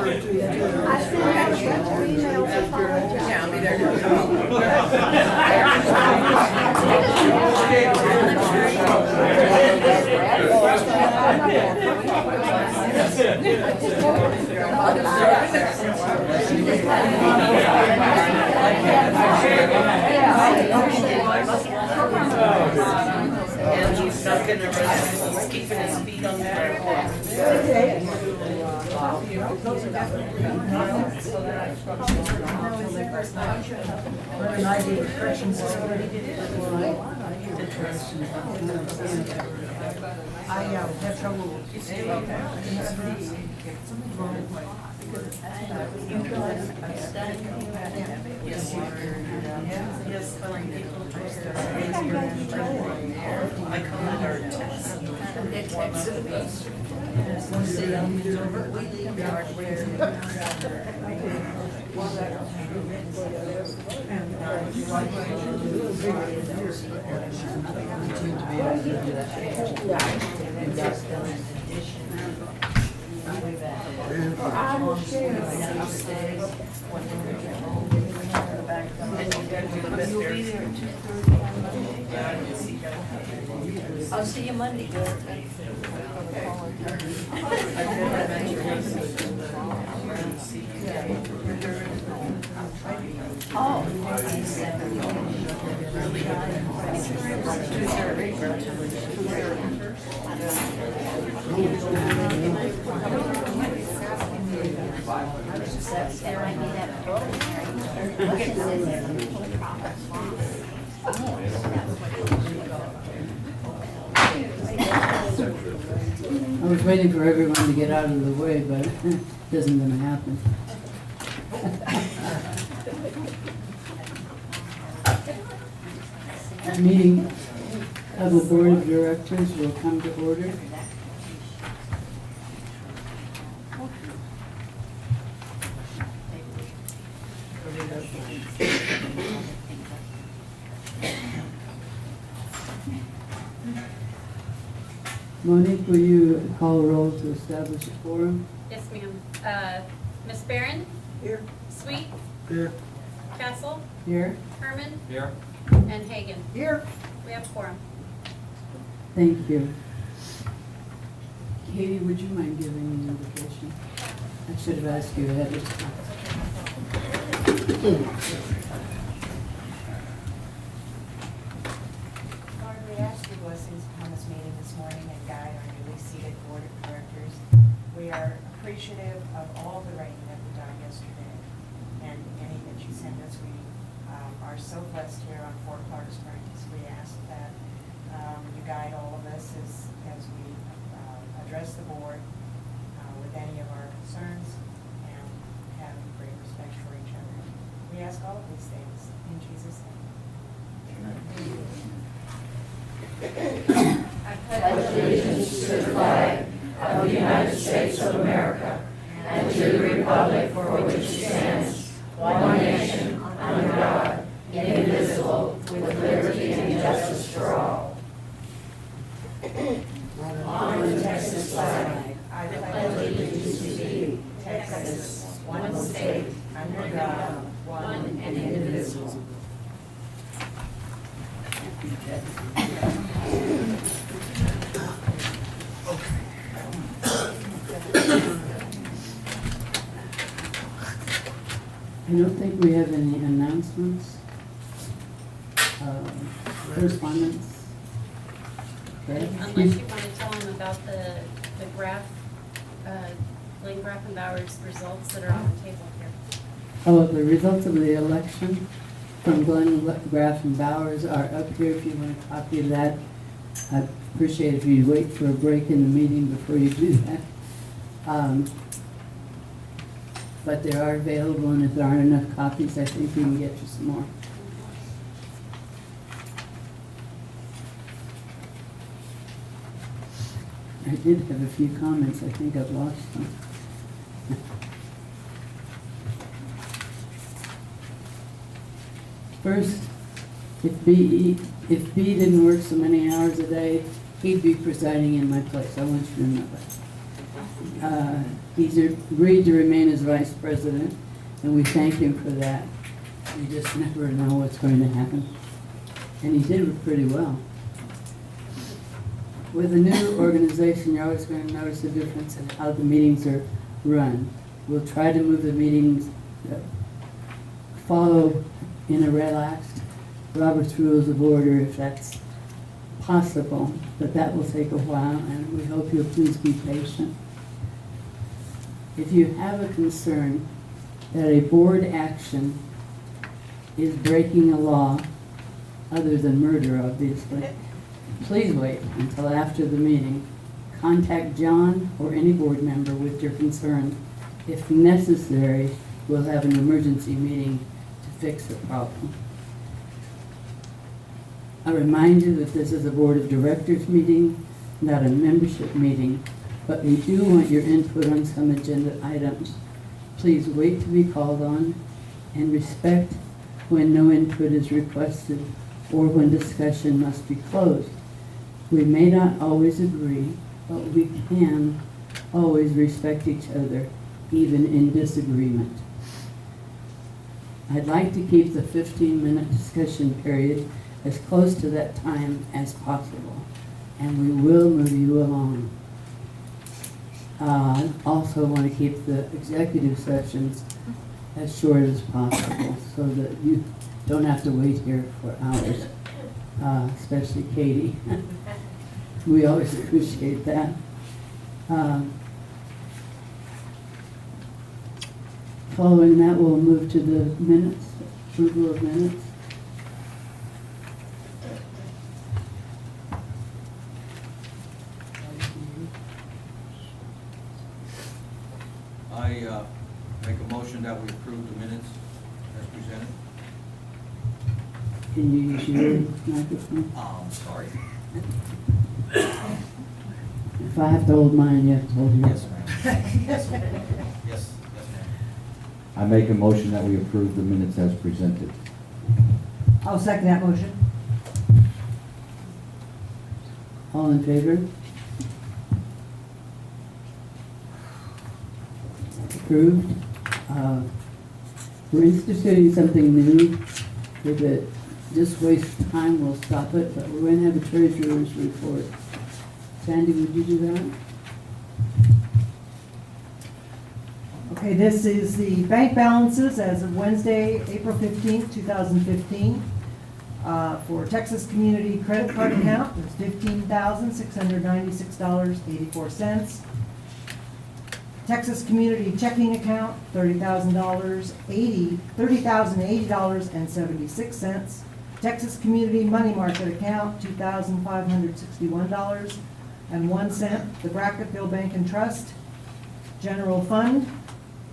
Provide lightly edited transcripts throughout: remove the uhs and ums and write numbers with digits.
sent out a bunch of emails apologizing. Yeah, I'll be there. And he's not gonna run, he's keeping his feet on the ground. I have trouble. Yes, you are. Yes, people just I call it our test. I'll see you Monday. I was waiting for everyone to get out of the way, but it isn't going to happen. Meeting of the Board of Directors will come to order. Monique, will you call a roll to establish a quorum? Yes, ma'am. Miss Barron? Here. Sweet? Here. Castle? Here? Herman? Here. And Hagan? Here. We have quorum. Thank you. Katie, would you mind giving me an invitation? I should have asked you ahead of time. Margaret asked you blessings upon this meeting this morning and guide our newly seated board of directors. We are appreciative of all the writing that we done yesterday and any that you send us. We are so blessed here on Fort Clark Springs. We ask that you guide all of us as we address the board with any of our concerns and have great respect for each other. We ask all of these things in Jesus' name. I pledge allegiance to the flag of the United States of America and to the republic for which it stands, one nation, under God, indivisible, with liberty and justice for all. Honor the Texas flag. I pledge allegiance to thee, Texas, one state, under God, one and indivisible. I don't think we have any announcements, correspondence. Okay. Unless you want to tell them about the graph, Lane Grafenbauer's results that are on the table here. Oh, the results of the election from Glenn Graff and Bowers are up here if you want a copy of that. I'd appreciate if you wait for a break in the meeting before you do that. But they are available, and if there aren't enough copies, I think we can get you some more. I did have a few comments. I think I've lost them. First, if B didn't work so many hours a day, he'd be presiding in my place. I want you to know that. He's agreed to remain as vice president, and we thank him for that. You just never know what's going to happen. And he did pretty well. With a new organization, you're always going to notice a difference in how the meetings are run. We'll try to move the meetings, follow in a relaxed Robert's Rules of Order if that's possible, but that will take a while, and we hope you'll please be patient. If you have a concern that a board action is breaking a law, other than murder, obviously, please wait until after the meeting. Contact John or any board member with your concern. If necessary, we'll have an emergency meeting to fix the problem. I remind you that this is a board of directors meeting, not a membership meeting, but we do want your input on some agenda items. Please wait to be called on and respect when no input is requested or when discussion must be closed. We may not always agree, but we can always respect each other, even in disagreement. I'd like to keep the 15-minute discussion period as close to that time as possible, and we will move you along. I also want to keep the executive sessions as short as possible so that you don't have to wait here for hours, especially Katie. We always appreciate that. Following that, we'll move to the minutes, approval of minutes. I make a motion that we approve the minutes as presented. Can you use your microphone? Sorry. If I have to hold mine, you have to hold yours. Yes, ma'am. Yes, ma'am. Yes, ma'am. I make a motion that we approve the minutes as presented. I'll second that motion. All in favor? Approved. We're instituting something new. If it just wastes time, we'll stop it, but we're going to have a treasurer's report. Sandy, would you do that? Okay, this is the bank balances as of Wednesday, April 15th, 2015. For Texas Community Credit Card account, it's $15,696.84. Texas Community Checking Account, $30,000, $30,080.76. Texas Community Money Market Account, $2,561.01. The Brackettville Bank and Trust General Fund,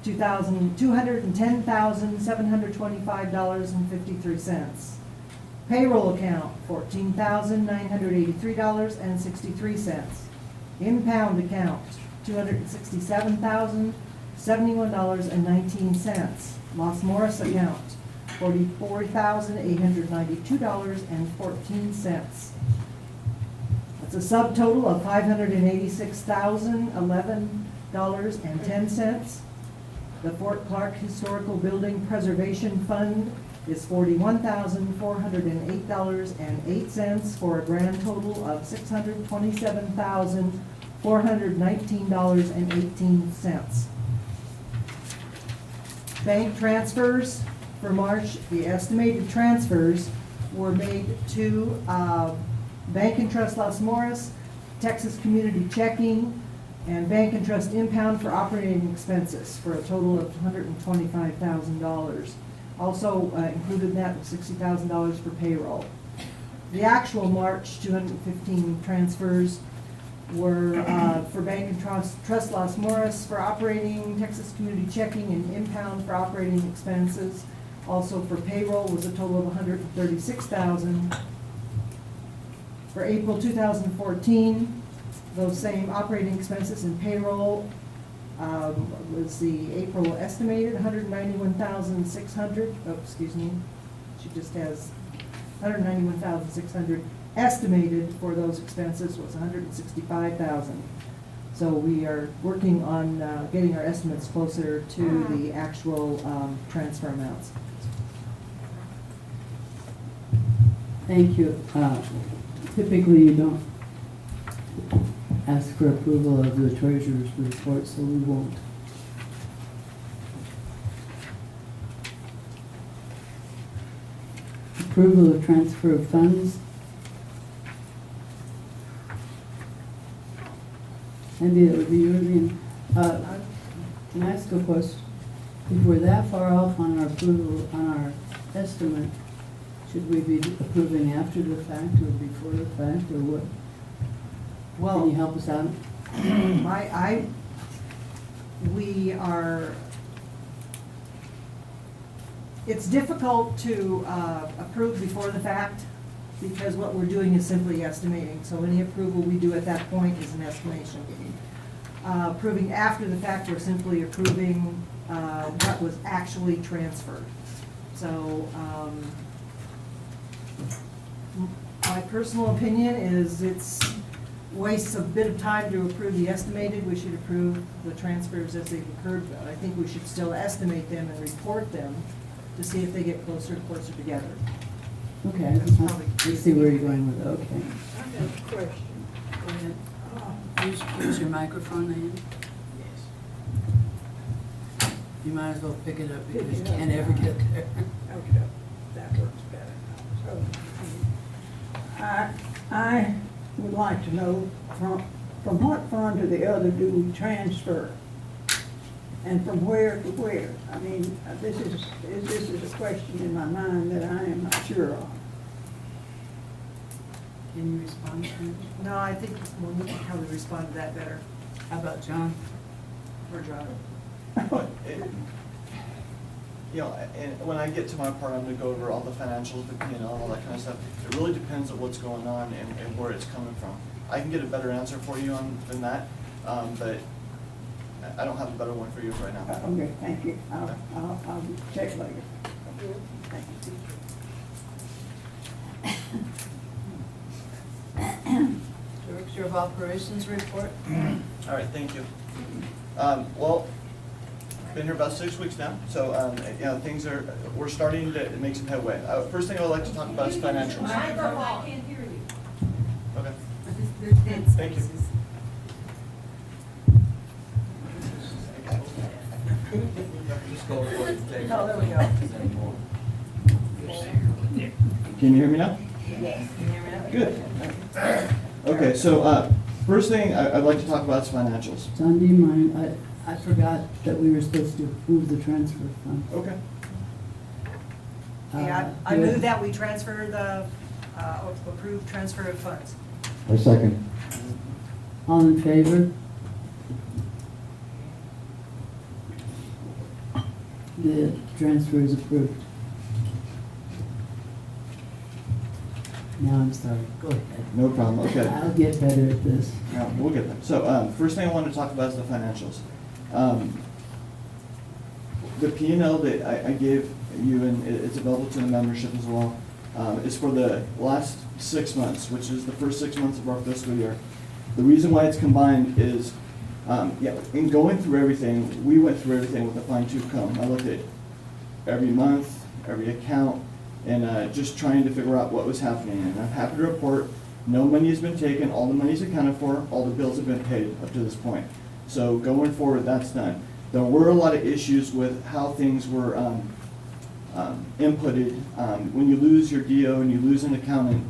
$210,725.53. Payroll account, $14,983.63. Impound account, $267,071.19. Los Morris account, $44,892.14. That's a subtotal of $586,011.10. The Fort Clark Historical Building Preservation Fund is $41,408.08 for a grand total of $627,419.18. Bank transfers for March, the estimated transfers were made to Bank and Trust Los Morris, Texas Community Checking, and Bank and Trust Impound for operating expenses for a total of $125,000. Also included in that was $60,000 for payroll. The actual March 215 transfers were for Bank and Trust Los Morris for operating, Texas Community Checking, and Impound for operating expenses. Also for payroll was a total of $136,000. For April 2014, those same operating expenses and payroll was the April estimated $191,600. Oh, excuse me. She just has $191,600 estimated for those expenses was $165,000. So we are working on getting our estimates closer to the actual transfer amounts. Thank you. Typically, you don't ask for approval of the treasurer's report, so we won't. Approval of transfer of funds. Andy, that would be yours again. Can I ask a question? If we're that far off on our approval, on our estimate, should we be approving after the fact or before the fact, or what? Well, Can you help us out? we are, it's difficult to approve before the fact because what we're doing is simply estimating. So any approval we do at that point is an estimation. Approving after the fact, we're simply approving what was actually transferred. So my personal opinion is it's wastes a bit of time to approve the estimated. We should approve the transfers as they've occurred, but I think we should still estimate them and report them to see if they get closer and closer together. Okay, That's probably- I see where you're going with it, okay. I have a question. Go ahead. Use your microphone, Ann. Yes. You might as well pick it up because Pick you it up can't ever now. get there. Okay, that works better. So, I would like to know from what fund to the other do we transfer? And from where to where? I mean, this is a question in my mind that I am not sure of. Can you respond to it? No, I think we can probably respond to that better. How about John? Or John. You know, and when I get to my part, I'm gonna go over all the financials, the P&L, all that kind of stuff. It really depends on what's going on and where it's coming from. I can get a better answer for you than that, but I don't have a better one for you right now. Okay, thank you. I'll check later. Thank you. Director of Operations report? All right, thank you. Well, been here about 6 weeks now, so, you know, we're starting to make some headway. First thing I would like to talk about is financials. I can't hear you. Okay. There's dead Thank you. spaces. Just go with what you take. Oh, there we go. Can you hear me now? Yes. Good. Okay, so, first thing I'd like to talk about is financials. John, do you mind? I forgot that we were supposed to approve the transfer fund. Okay. Yeah, I move that we transfer the, approved transfer of funds. I second. All in favor? The transfer is approved. Now I'm sorry, go ahead. No problem, okay. I'll get better at this. Yeah, we'll get there. So, first thing I wanted to talk about is the financials. The P&L that I gave you, and it's available to the membership as well, is for the last 6 months, which is the first 6 months of our fiscal year. The reason why it's combined is, in going through everything, we went through everything with a fine-tooth comb. I looked at every month, every account, and just trying to figure out what was happening. And I'm happy to report, no money has been taken, all the money's accounted for, all the bills have been paid up to this point. So going forward, that's done. There were a lot of issues with how things were inputted. When you lose your DO and you lose an accountant,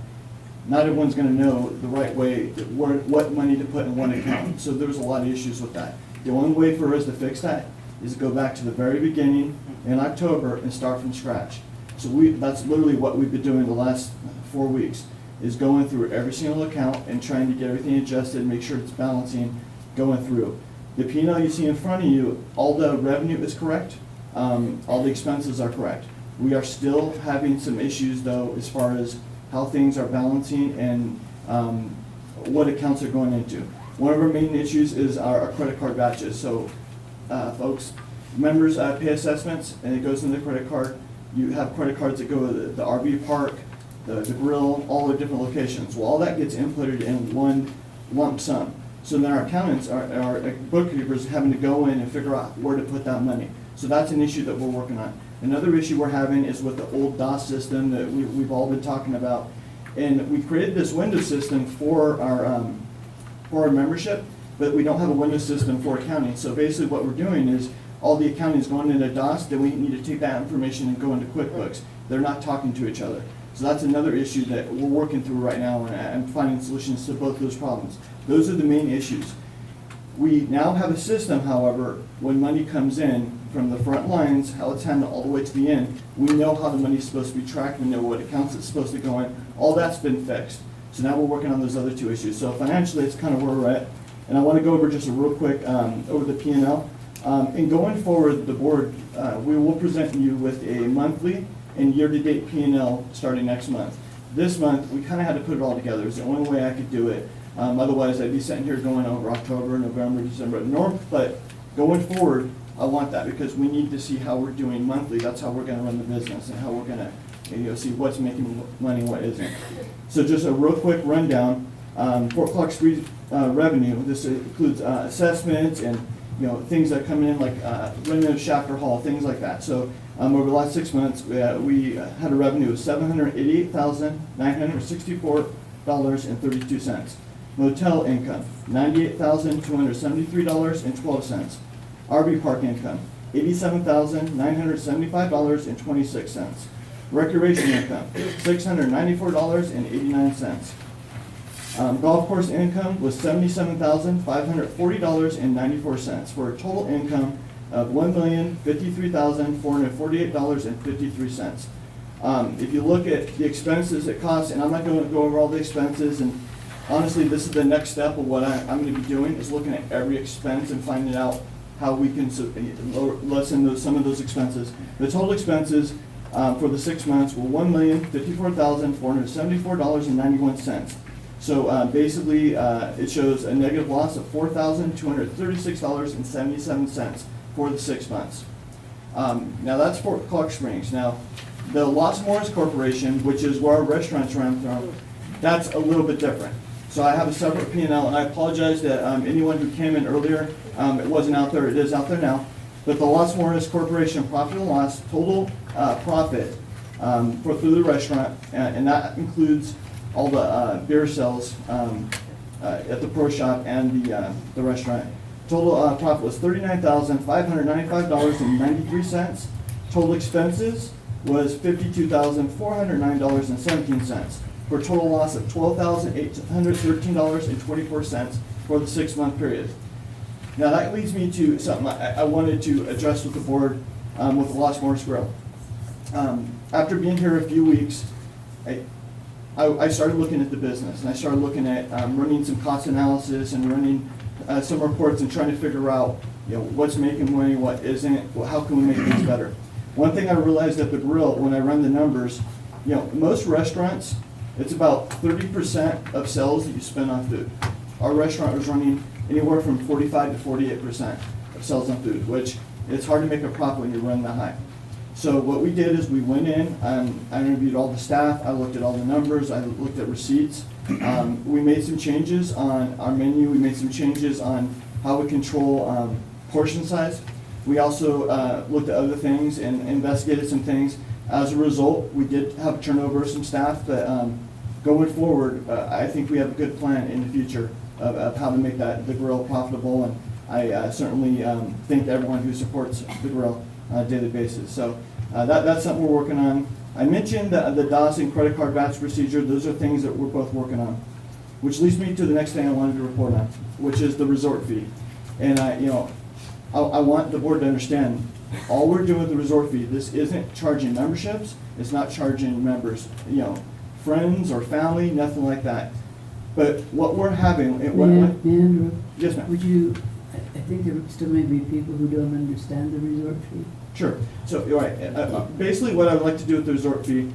not everyone's gonna know the right way, what money to put in one account. So there was a lot of issues with that. The only way for us to fix that is to go back to the very beginning in October and start from scratch. So that's literally what we've been doing the last 4 weeks, is going through every single account and trying to get everything adjusted, make sure it's balancing, going through. The P&L you see in front of you, all the revenue is correct, all the expenses are correct. We are still having some issues though, as far as how things are balancing and what accounts are going into. One of our main issues is our credit card batches. So folks, members pay assessments and it goes into the credit card. You have credit cards that go to the RV park, the grill, all the different locations. Well, all that gets inputted in one lump sum. So then our accountants, our bookkeepers having to go in and figure out where to put that money. So that's an issue that we're working on. Another issue we're having is with the old DOS system that we've all been talking about. And we created this window system for our membership, but we don't have a window system for accounting. So basically what we're doing is all the accounting is going into DOS, then we need to take that information and go into QuickBooks. They're not talking to each other. So that's another issue that we're working through right now, and I'm finding solutions to both those problems. Those are the main issues. We now have a system, however, when money comes in from the front lines, how it's handled all the way to the end, we know how the money's supposed to be tracked, we know what accounts it's supposed to go in, all that's been fixed. So now we're working on those other two issues. So financially, it's kind of where we're at. And I want to go over just a real quick, over the P&L. And going forward, the board, we will present you with a monthly and year-to-date P&L starting next month. This month, we kind of had to put it all together. It's the only way I could do it. Otherwise, I'd be sitting here going over October, November, December. But going forward, I want that because we need to see how we're doing monthly. That's how we're going to run the business and how we're going to see what's making money, what isn't. So just a real quick rundown. Fort Clark Street revenue. This includes assessments and things that come in like revenue of Shafter Hall, things like that. So over the last 6 months, we had a revenue of $788,964.32. Motel income, $98,273.12. RV park income, $87,975.26. Recreation income, $694.89. Golf course income was $77,540.94 for a total income of $1,053,448.53. If you look at the expenses it costs, and I'm not going to go over all the expenses, and honestly, this is the next step of what I'm going to be doing, is looking at every expense and finding out how we can lessen some of those expenses. The total expenses for the 6 months were $1,054,474.91. So basically, it shows a negative loss of $4,236.77 for the 6 months. Now that's Fort Clark Springs. Now, the Los Morris Corporation, which is where our restaurants run from, that's a little bit different. So I have a separate P&L, and I apologize that anyone who came in earlier, it wasn't out there, it is out there now. But the Los Morris Corporation profit and loss, total profit through the restaurant, and that includes all the beer sales at the pro shop and the restaurant. Total profit was $39,595.93. Total expenses was $52,409.17 for a total loss of $12,813.24 for the 6 month period. Now that leads me to something I wanted to address with the board with the Los Morris Grill. After being here a few weeks, I started looking at the business, and I started looking at running some cost analysis and running some reports and trying to figure out what's making money, what isn't, how can we make things better. One thing I realized at the grill when I run the numbers, most restaurants, it's about 30% of sales that you spend on food. Our restaurant was running anywhere from 45 to 48% of sales on food, which it's hard to make a profit when you run that high. So what we did is we went in, I interviewed all the staff, I looked at all the numbers, I looked at receipts. We made some changes on our menu, we made some changes on how we control portion size. We also looked at other things and investigated some things. As a result, we did have turnover of some staff, but going forward, I think we have a good plan in the future of how to make the grill profitable, and I certainly thank everyone who supports the grill on a daily basis. So that's something we're working on. I mentioned the DOS and credit card batch procedure. Those are things that we're both working on, which leads me to the next thing I wanted to report on, which is the resort fee. And I want the board to understand, all we're doing with the resort fee, this isn't charging memberships, it's not charging members, friends or family, nothing like that. But what we're having, yes, ma'am. Would you, I think there still may be people who don't understand the resort fee. Sure. So, all right. Basically, what I would like to do with the resort fee,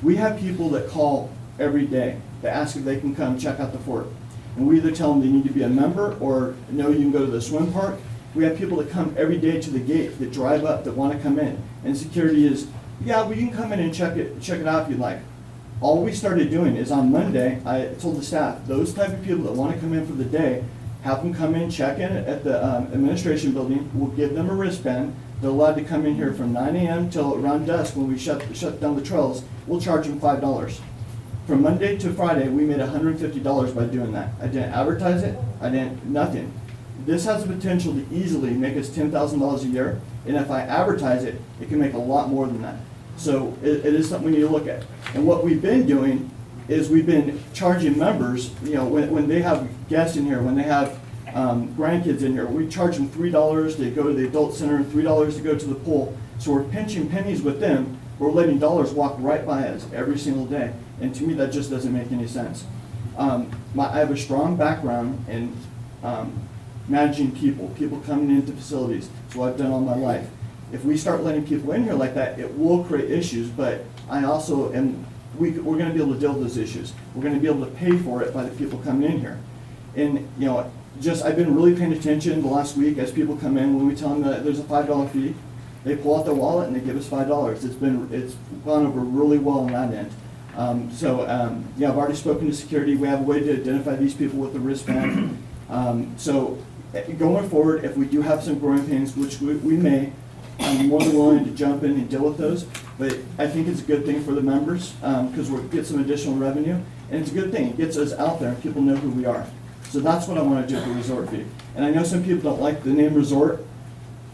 we have people that call every day that ask if they can come check out the fort. And we either tell them they need to be a member or no, you can go to the swim park. We have people that come every day to the gate, that drive up, that want to come in. And security is, yeah, well, you can come in and check it out if you'd like. All we started doing is on Monday, I told the staff, those type of people that want to come in for the day, have them come in, check in at the administration building. We'll give them a wristband. They're allowed to come in here from 9 a.m. till around dusk when we shut down the trails. We'll charge them $5. From Monday to Friday, we made $150 by doing that. I didn't advertise it. I didn't, nothing. This has the potential to easily make us $10,000 a year, and if I advertise it, it can make a lot more than that. So it is something we need to look at. And what we've been doing is we've been charging members, when they have guests in here, when they have grandkids in here, we charge them $3 to go to the adult center and $3 to go to the pool. So we're pinching pennies with them. We're letting dollars walk right by us every single day. And to me, that just doesn't make any sense. I have a strong background in managing people coming into facilities. It's what I've done all my life. If we start letting people in here like that, it will create issues, but I also am, we're gonna be able to deal with those issues. We're gonna be able to pay for it by the people coming in here. And, I've been really paying attention the last week as people come in, when we tell them that there's a $5 fee, they pull out their wallet and they give us $5. It's gone over really well on that end. I've already spoken to security. We have a way to identify these people with the wristband. Going forward, if we do have some growing pains, which we may, I'm more than willing to jump in and deal with those. But I think it's a good thing for the members because we'll get some additional revenue. And it's a good thing. It gets us out there and people know who we are. So that's what I want to do for resort fee. And I know some people don't like the name resort.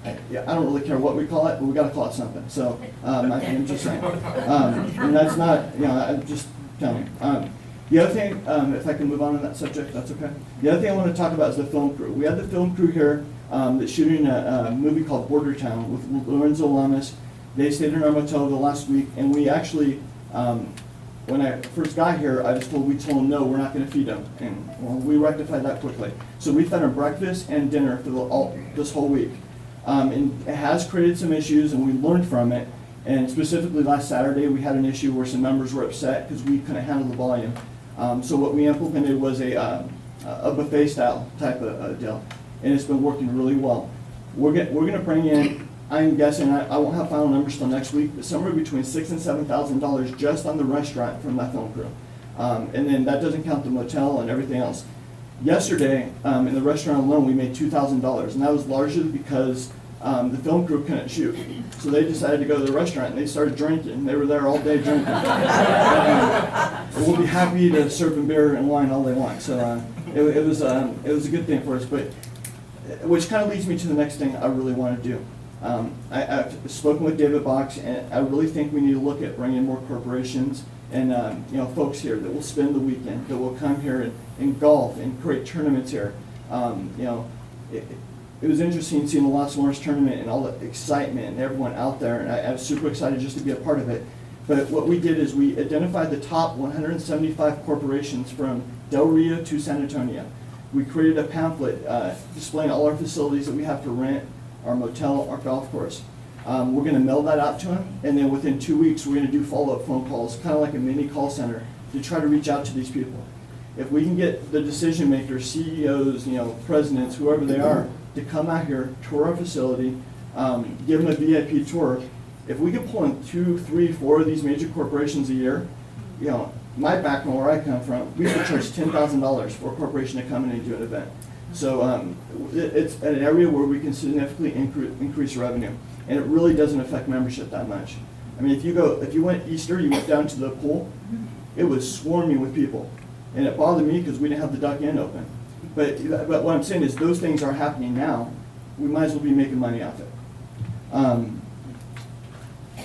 I don't really care what we call it, but we got to call it something. So I'm just saying. And that's not, I'm just telling you. The other thing, if I can move on that subject, that's okay. The other thing I want to talk about is the film crew. We had the film crew here that's shooting a movie called Border Town with Lorenzo Lamas. They stayed in our motel the last week, and we actually, when I first got here, I was told, we told them, no, we're not going to feed them. And we rectified that quickly. So we fed them breakfast and dinner for this whole week. And it has created some issues, and we learned from it. And specifically last Saturday, we had an issue where some members were upset because we couldn't handle the volume. So what we implemented was a buffet style type of deal, and it's been working really well. We're going to bring in, I'm guessing, I won't have final numbers till next week, but somewhere between $6,000 and $7,000 just on the restaurant from that film crew. And then that doesn't count the motel and everything else. Yesterday, in the restaurant alone, we made $2,000, and that was largely because the film crew couldn't shoot. So they decided to go to the restaurant, and they started drinking. They were there all day drinking. We'll be happy to serve them beer and wine all they want. So it was a good thing for us. But which kind of leads me to the next thing I really want to do. I've spoken with David Box, and I really think we need to look at bringing more corporations and folks here that will spend the weekend, that will come here and golf and create tournaments here. It was interesting seeing the Las Loras tournament and all the excitement and everyone out there, and I was super excited just to be a part of it. But what we did is we identified the top 175 corporations from Del Rio to San Antonio. We created a pamphlet displaying all our facilities that we have for rent, our motel, our golf course. We're going to mail that out to them, and then within 2 weeks we're going to do follow-up phone calls, kind of like a mini call center, to try to reach out to these people. If we can get the decision makers, CEOs, presidents, whoever they are, to come out here, tour our facility, give them a VIP tour. If we could pull in 2, 3, 4 of these major corporations a year, my background where I come from, we could charge $10,000 for a corporation to come in and do an event. So it's an area where we can significantly increase revenue, and it really doesn't affect membership that much. I mean, if you went Easter, you went down to the pool, it was swarming with people, and it bothered me because we didn't have the duck end open. But what I'm saying is those things are happening now. We might as well be making money off it.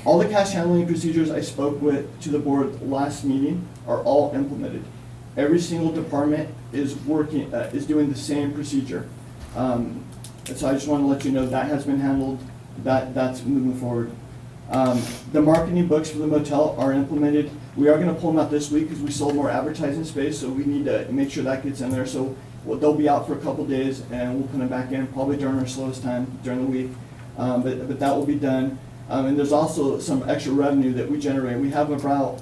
All the cash handling procedures I spoke to the board last meeting are all implemented. Every single department is doing the same procedure. And so I just want to let you know that has been handled. That's moving forward. The marketing books for the motel are implemented. We are going to pull them out this week because we sold more advertising space, so we need to make sure that gets in there. So they'll be out for a couple days, and we'll put them back in probably during our slowest time during the week. But that will be done. And there's also some extra revenue that we generate. We have about,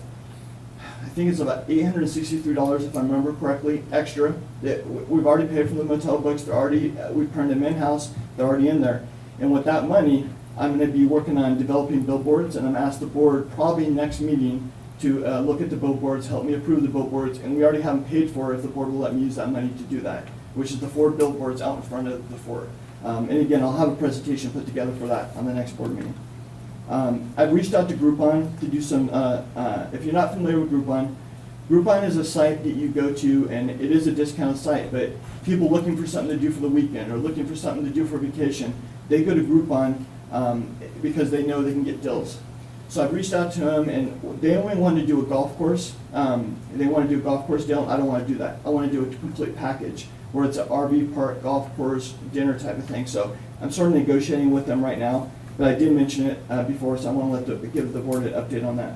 I think it's about $863, if I remember correctly, extra that we've already paid for the motel books. We printed them in-house. They're already in there. And with that money, I'm going to be working on developing billboards, and I'm asked the board probably next meeting to look at the billboards, help me approve the billboards, and we already have them paid for if the board will let me use that money to do that. which is the 4 billboards out in front of the fort. And again, I'll have a presentation put together for that on the next board meeting. I've reached out to Groupon to do some, if you're not familiar with Groupon, Groupon is a site that you go to, and it is a discounted site, but people looking for something to do for the weekend or looking for something to do for vacation, they go to Groupon because they know they can get deals. So I've reached out to them, and they only want to do a golf course. They want to do a golf course deal. I don't want to do that. I want to do a complete package where it's an RV park, golf course, dinner type of thing. So I'm sort of negotiating with them right now, but I did mention it before, so I want to give the board an update on that.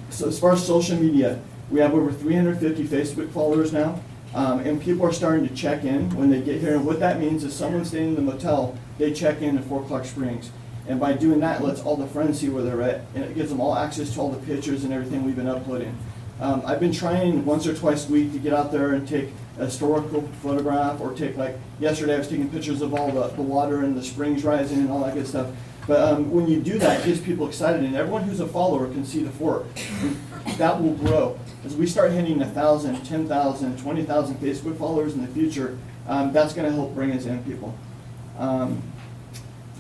So as far as social media, we have over 350 Facebook followers now, and people are starting to check in when they get here. And what that means is someone staying in the motel, they check in at 4 O'Clock Springs. And by doing that, it lets all the friends see where they're at, and it gives them all access to all the pictures and everything we've been uploading. I've been trying once or twice a week to get out there and take a historical photograph, or take, like yesterday I was taking pictures of all the water and the springs rising and all that good stuff. But when you do that, it gets people excited, and everyone who's a follower can see the fort. That will grow. As we start hitting 1,000, 10,000, 20,000 Facebook followers in the future, that's going to help bring us in people.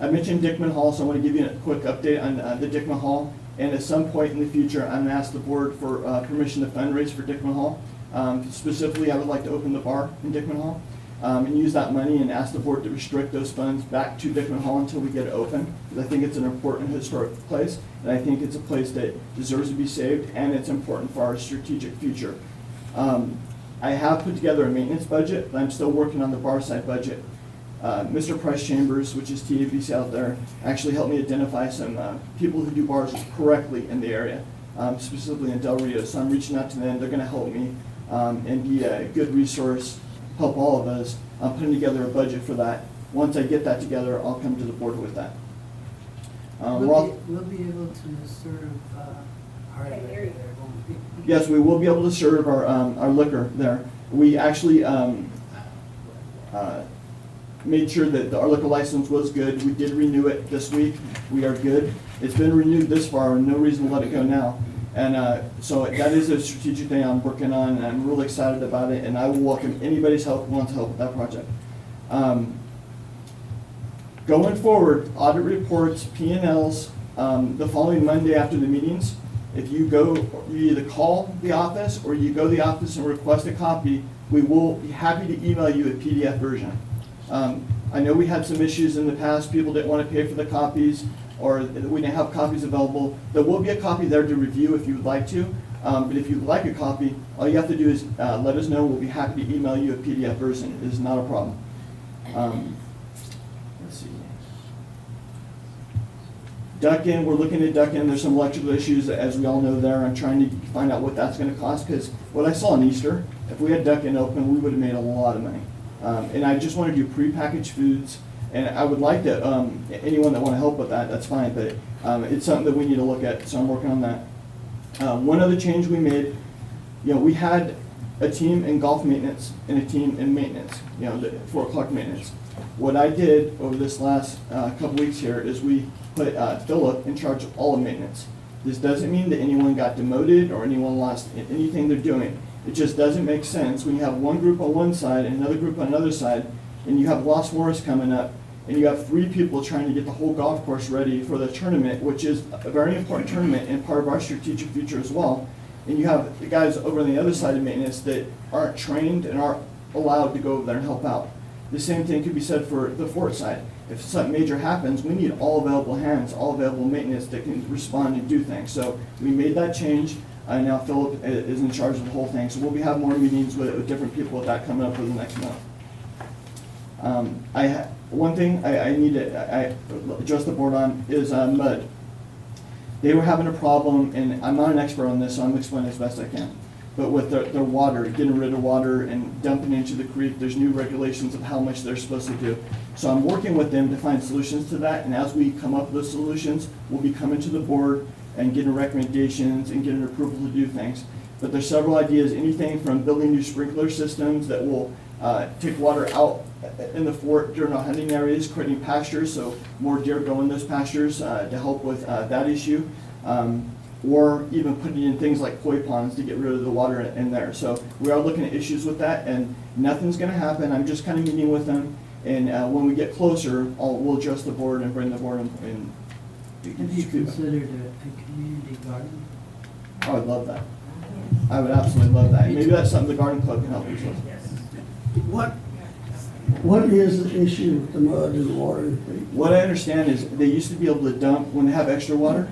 I mentioned Dickman Hall, so I want to give you a quick update on the Dickman Hall. And at some point in the future, I'm going to ask the board for permission to fundraise for Dickman Hall. Specifically, I would like to open the bar in Dickman Hall and use that money and ask the board to restrict those funds back to Dickman Hall until we get it open. Because I think it's an important historic place, and I think it's a place that deserves to be saved, and it's important for our strategic future. I have put together a maintenance budget, but I'm still working on the bar side budget. Mr. Price Chambers, which is TABC out there, actually helped me identify some people who do bars correctly in the area, specifically in Del Rio. So I'm reaching out to them. They're going to help me and be a good resource, help all of us. I'm putting together a budget for that. Once I get that together, I'll come to the board with that. We'll be able to serve our liquor there, won't we? Yes, we will be able to serve our liquor there. We actually made sure that our liquor license was good. We did renew it this week. We are good. It's been renewed this far, and no reason to let it go now. And so that is a strategic thing I'm working on, and I'm really excited about it, and I will welcome anybody's help who wants help with that project. Going forward, audit reports, P&Ls, the following Monday after the meetings. If you go, you either call the office or you go to the office and request a copy, we will be happy to email you a PDF version. I know we had some issues in the past. People didn't want to pay for the copies, or we didn't have copies available. There will be a copy there to review if you would like to. But if you'd like a copy, all you have to do is let us know. We'll be happy to email you a PDF version. It is not a problem. Let's see. Duck-in, we're looking at Duck-in. There's some electrical issues, as we all know there. I'm trying to find out what that's going to cost, because what I saw in Easter, if we had Duck-in open, we would have made a lot of money. And I just want to do prepackaged foods, and I would like to, anyone that want to help with that, that's fine, but it's something that we need to look at, so I'm working on that. One other change we made, we had a team in golf maintenance and a team in maintenance, the 4 O'Clock maintenance. What I did over this last couple weeks here is we put Philip in charge of all of maintenance. This doesn't mean that anyone got demoted or anyone lost anything they're doing. It just doesn't make sense when you have one group on one side and another group on another side, and you have Los Morris coming up, and you have 3 people trying to get the whole golf course ready for the tournament, which is a very important tournament and part of our strategic future as well. And you have the guys over on the other side of maintenance that aren't trained and aren't allowed to go over there and help out. The same thing could be said for the fort side. If something major happens, we need all available hands, all available maintenance that can respond and do things. So we made that change. Now Philip is in charge of the whole thing. So we'll be having more meetings with different people with that coming up for the next month. One thing I need to address the board on is mud. They were having a problem, and I'm not an expert on this, so I'm explaining as best I can. But with their water, getting rid of water and dumping into the creek, there's new regulations of how much they're supposed to do. So I'm working with them to find solutions to that, and as we come up with those solutions, we'll be coming to the board and getting recommendations and getting approval to do things. But there's several ideas, anything from building new sprinkler systems that will take water out in the fort during our hunting areas, creating pastures, so more deer go in those pastures to help with that issue. or even putting in things like koi ponds to get rid of the water in there. So we are looking at issues with that, and nothing's gonna happen. I'm just kind of meeting with them, and when we get closer, we'll adjust the board and bring the board in. Have you considered a community garden? I would love that. I would absolutely love that. Maybe that's something the garden club can help us with. What is the issue with the mud and the water in the creek? What I understand is they used to be able to dump, when they have extra water,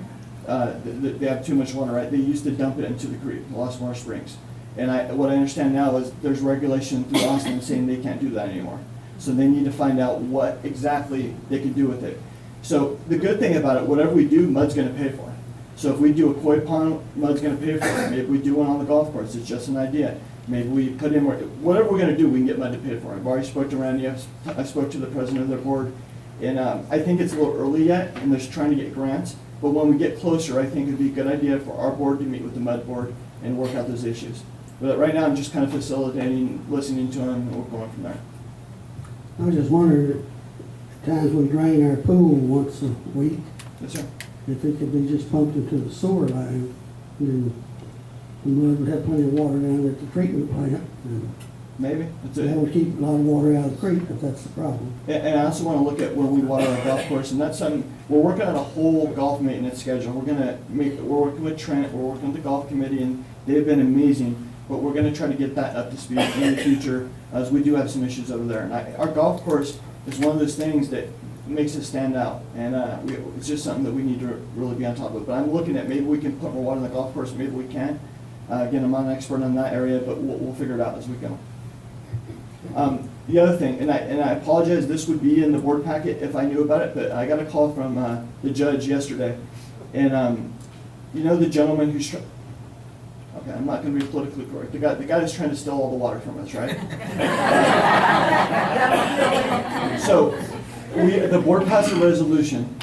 they have too much water, right? They used to dump it into the creek, Lost Marsh Springs. And what I understand now is there's regulation through Austin saying they can't do that anymore. So they need to find out what exactly they can do with it. So the good thing about it, whatever we do, mud's gonna pay for it. So if we do a koi pond, mud's gonna pay for it. Maybe we do one on the golf course, it's just an idea. Maybe we put in, whatever we're gonna do, we can get mud to pay for it. I've already spoke to Randy, I spoke to the president of their board, and I think it's a little early yet, and they're trying to get grants. But when we get closer, I think it'd be a good idea for our board to meet with the mud board and work out those issues. But right now, I'm just kind of facilitating, listening to them, and we're going from there. I was just wondering, at times we drain our pool once a week, Yes, sir. if it could be just pumped into the sewer line, then the mud would have plenty of water down at the treatment plant. And Maybe. It's that would keep a lot of water out of the creek, if that's the problem. And I also want to look at where we water our golf course, and that's something, we're working on a whole golf maintenance schedule. We're working with Trent, we're working with the golf committee, and they've been amazing, but we're gonna try to get that up to speed in the future, as we do have some issues over there. And our golf course is one of those things that makes us stand out, and it's just something that we need to really be on top of. But I'm looking at, maybe we can put more water in the golf course, maybe we can. Again, I'm not an expert on that area, but we'll figure it out as we go. The other thing, and I apologize, this would be in the board packet if I knew about it, but I got a call from the judge yesterday, and you know the gentleman who's okay, I'm not going to be politically correct. The guy that's trying to steal all the water from us, right? So the board passed a resolution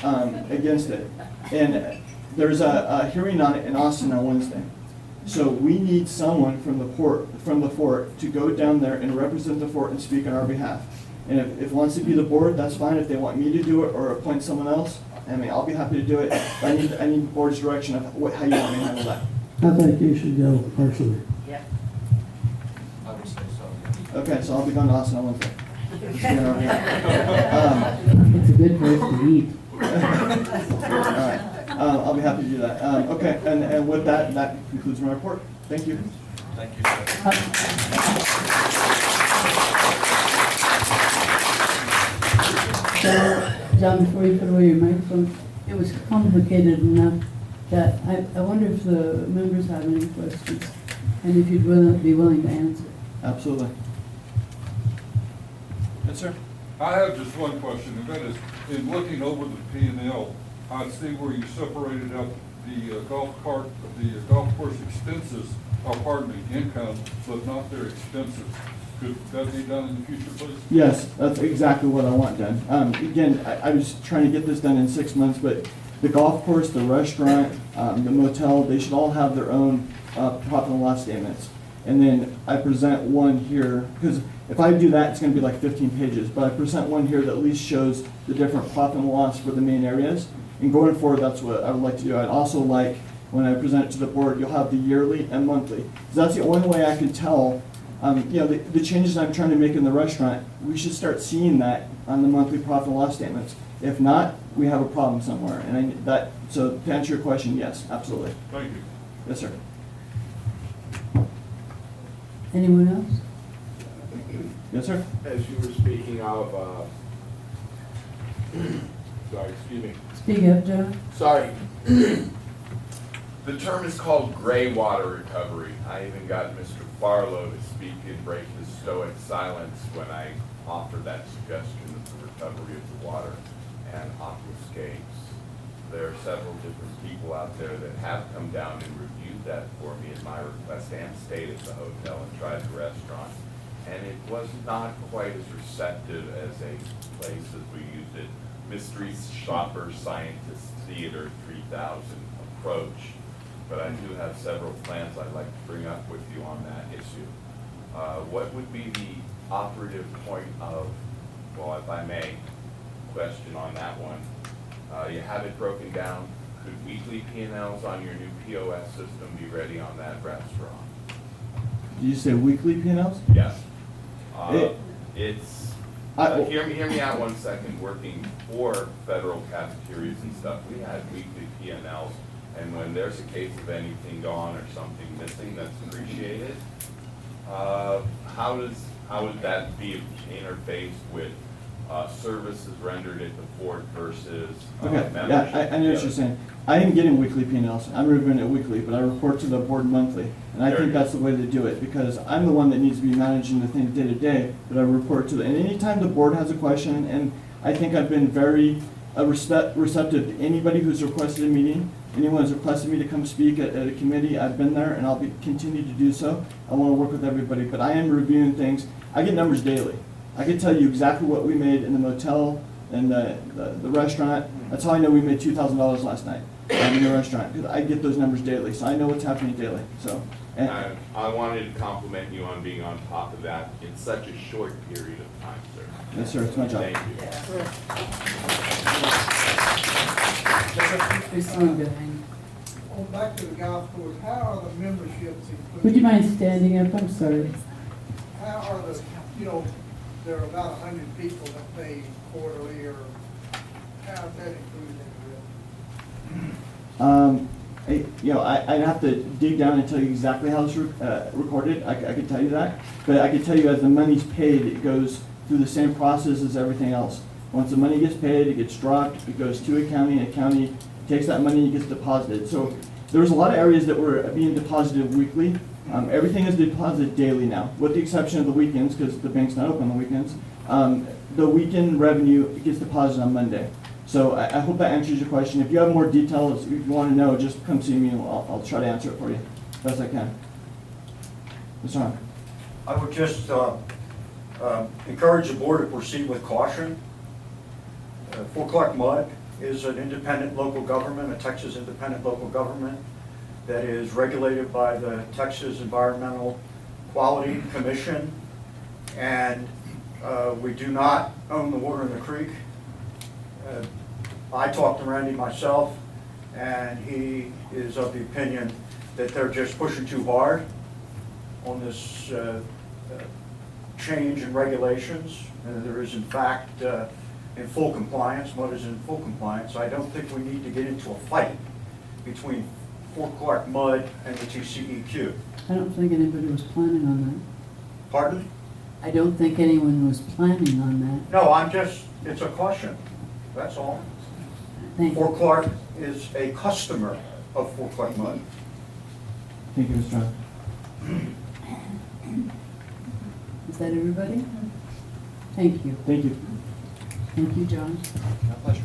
against it, and there's a hearing on it in Austin on Wednesday. So we need someone from the fort to go down there and represent the fort and speak on our behalf. And if it wants to be the board, that's fine. If they want me to do it or appoint someone else, I mean, I'll be happy to do it. But I need the board's direction of how you want me to handle that. I think you should go personally. I would say so. Okay, so I'll be going to Austin on Wednesday. It's a good place to eat. All right, I'll be happy to do that. Okay, and with that concludes my report. Thank you. Thank you, sir. John, before you put away your microphone, it was complicated enough that I wonder if the members have any questions, and if you'd be willing to answer. Absolutely. Yes, sir. I have just one question, and that is, in looking over the P&L, I see where you separated out the golf course expenses, income, but not their expenses. Could that be done in the future, please? Yes, that's exactly what I want done. Again, I was trying to get this done in 6 months, but the golf course, the restaurant, the motel, they should all have their own profit and loss statements. And then I present one here, because if I do that, it's going to be like 15 pages, but I present one here that at least shows the different profit and loss for the main areas. And going forward, that's what I would like to do. I'd also like, when I present it to the board, you'll have the yearly and monthly. Because that's the only way I can tell, the changes I'm trying to make in the restaurant, we should start seeing that on the monthly profit and loss statements. If not, we have a problem somewhere. And so to answer your question, yes, absolutely. Thank you. Yes, sir. Anyone else? Yes, sir. As you were speaking of, sorry, excuse me. Speak up, John. Sorry. The term is called gray water recovery. I even got Mr. Barlow to speak and break his stoic silence when I offered that suggestion of the recovery of the water and aquascapes. There are several different people out there that have come down and reviewed that for me at my request and stayed at the hotel and tried the restaurant. And it was not quite as receptive as a place as we used it. Mystery shopper, scientist, theater, 3000 approach. But I do have several plans I'd like to bring up with you on that issue. What would be the operative point of, well, if I may, question on that one? You have it broken down could weekly P&Ls on your new POS system be ready on that restaurant? Did you say weekly P&Ls? Yes. It- It's, I- hear me out 1 second, working for federal cafeterias and stuff, we had weekly P&Ls, and when there's a case of anything gone or something missing that's appreciated, how would that be interfaced with, services rendered at the fort versus, Okay, membership? yeah, I know what you're saying. I am getting weekly P&Ls. I'm reviewing it weekly, but I report to the board monthly. And I think that's the way to do it, because I'm the one that needs to be managing the thing day to day, but I report to the, and anytime the board has a question, and I think I've been very receptive to anybody who's requested a meeting, anyone who's requested me to come speak at a committee, I've been there, and I'll continue to do so. I want to work with everybody, but I am reviewing things. I get numbers daily. I can tell you exactly what we made in the motel and the restaurant. That's how I know we made $2,000 last night in the restaurant, because I get those numbers daily, so I know what's happening daily, so. And I wanted to compliment you on being on top of that in such a short period of time, sir. yes, sir, it's my job. Thank you. Proceed, Diane. Going back to the golf course, how are the memberships included? Would you mind standing up? I'm sorry. How are the, you know, there are about 100 people that pay quarterly, or how is that included in the rest? I'd have to dig down and tell you exactly how it's recorded. I could tell you that, but I could tell you as the money's paid, it goes through the same process as everything else. Once the money gets paid, it gets dropped, it goes to a county takes that money and gets deposited. So there's a lot of areas that were being deposited weekly. Everything is deposited daily now, with the exception of the weekends, because the bank's not open on the weekends. The weekend revenue gets deposited on Monday. So I hope that answers your question. If you have more details, if you want to know, just come see me and I'll try to answer it for you, best I can. Mr. Hahn. I would just encourage the board to proceed with caution. Fort Clark Mud is an independent local government, a Texas independent local government that is regulated by the Texas Environmental Quality Commission, and we do not own the water in the creek. I talked to Randy myself, and he is of the opinion that they're just pushing too hard on this change in regulations, and there is in fact in full compliance. Mud is in full compliance. I don't think we need to get into a fight between Fort Clark Mud and the TCEQ. I don't think anybody was planning on that. Pardon? I don't think anyone was planning on that. No, it's a caution, that's all. Thank you. Fort Clark is a customer of Fort Clark Mud. Thank you, Mr. Hahn. Is that everybody? Thank you. Thank you. Thank you, John. My pleasure.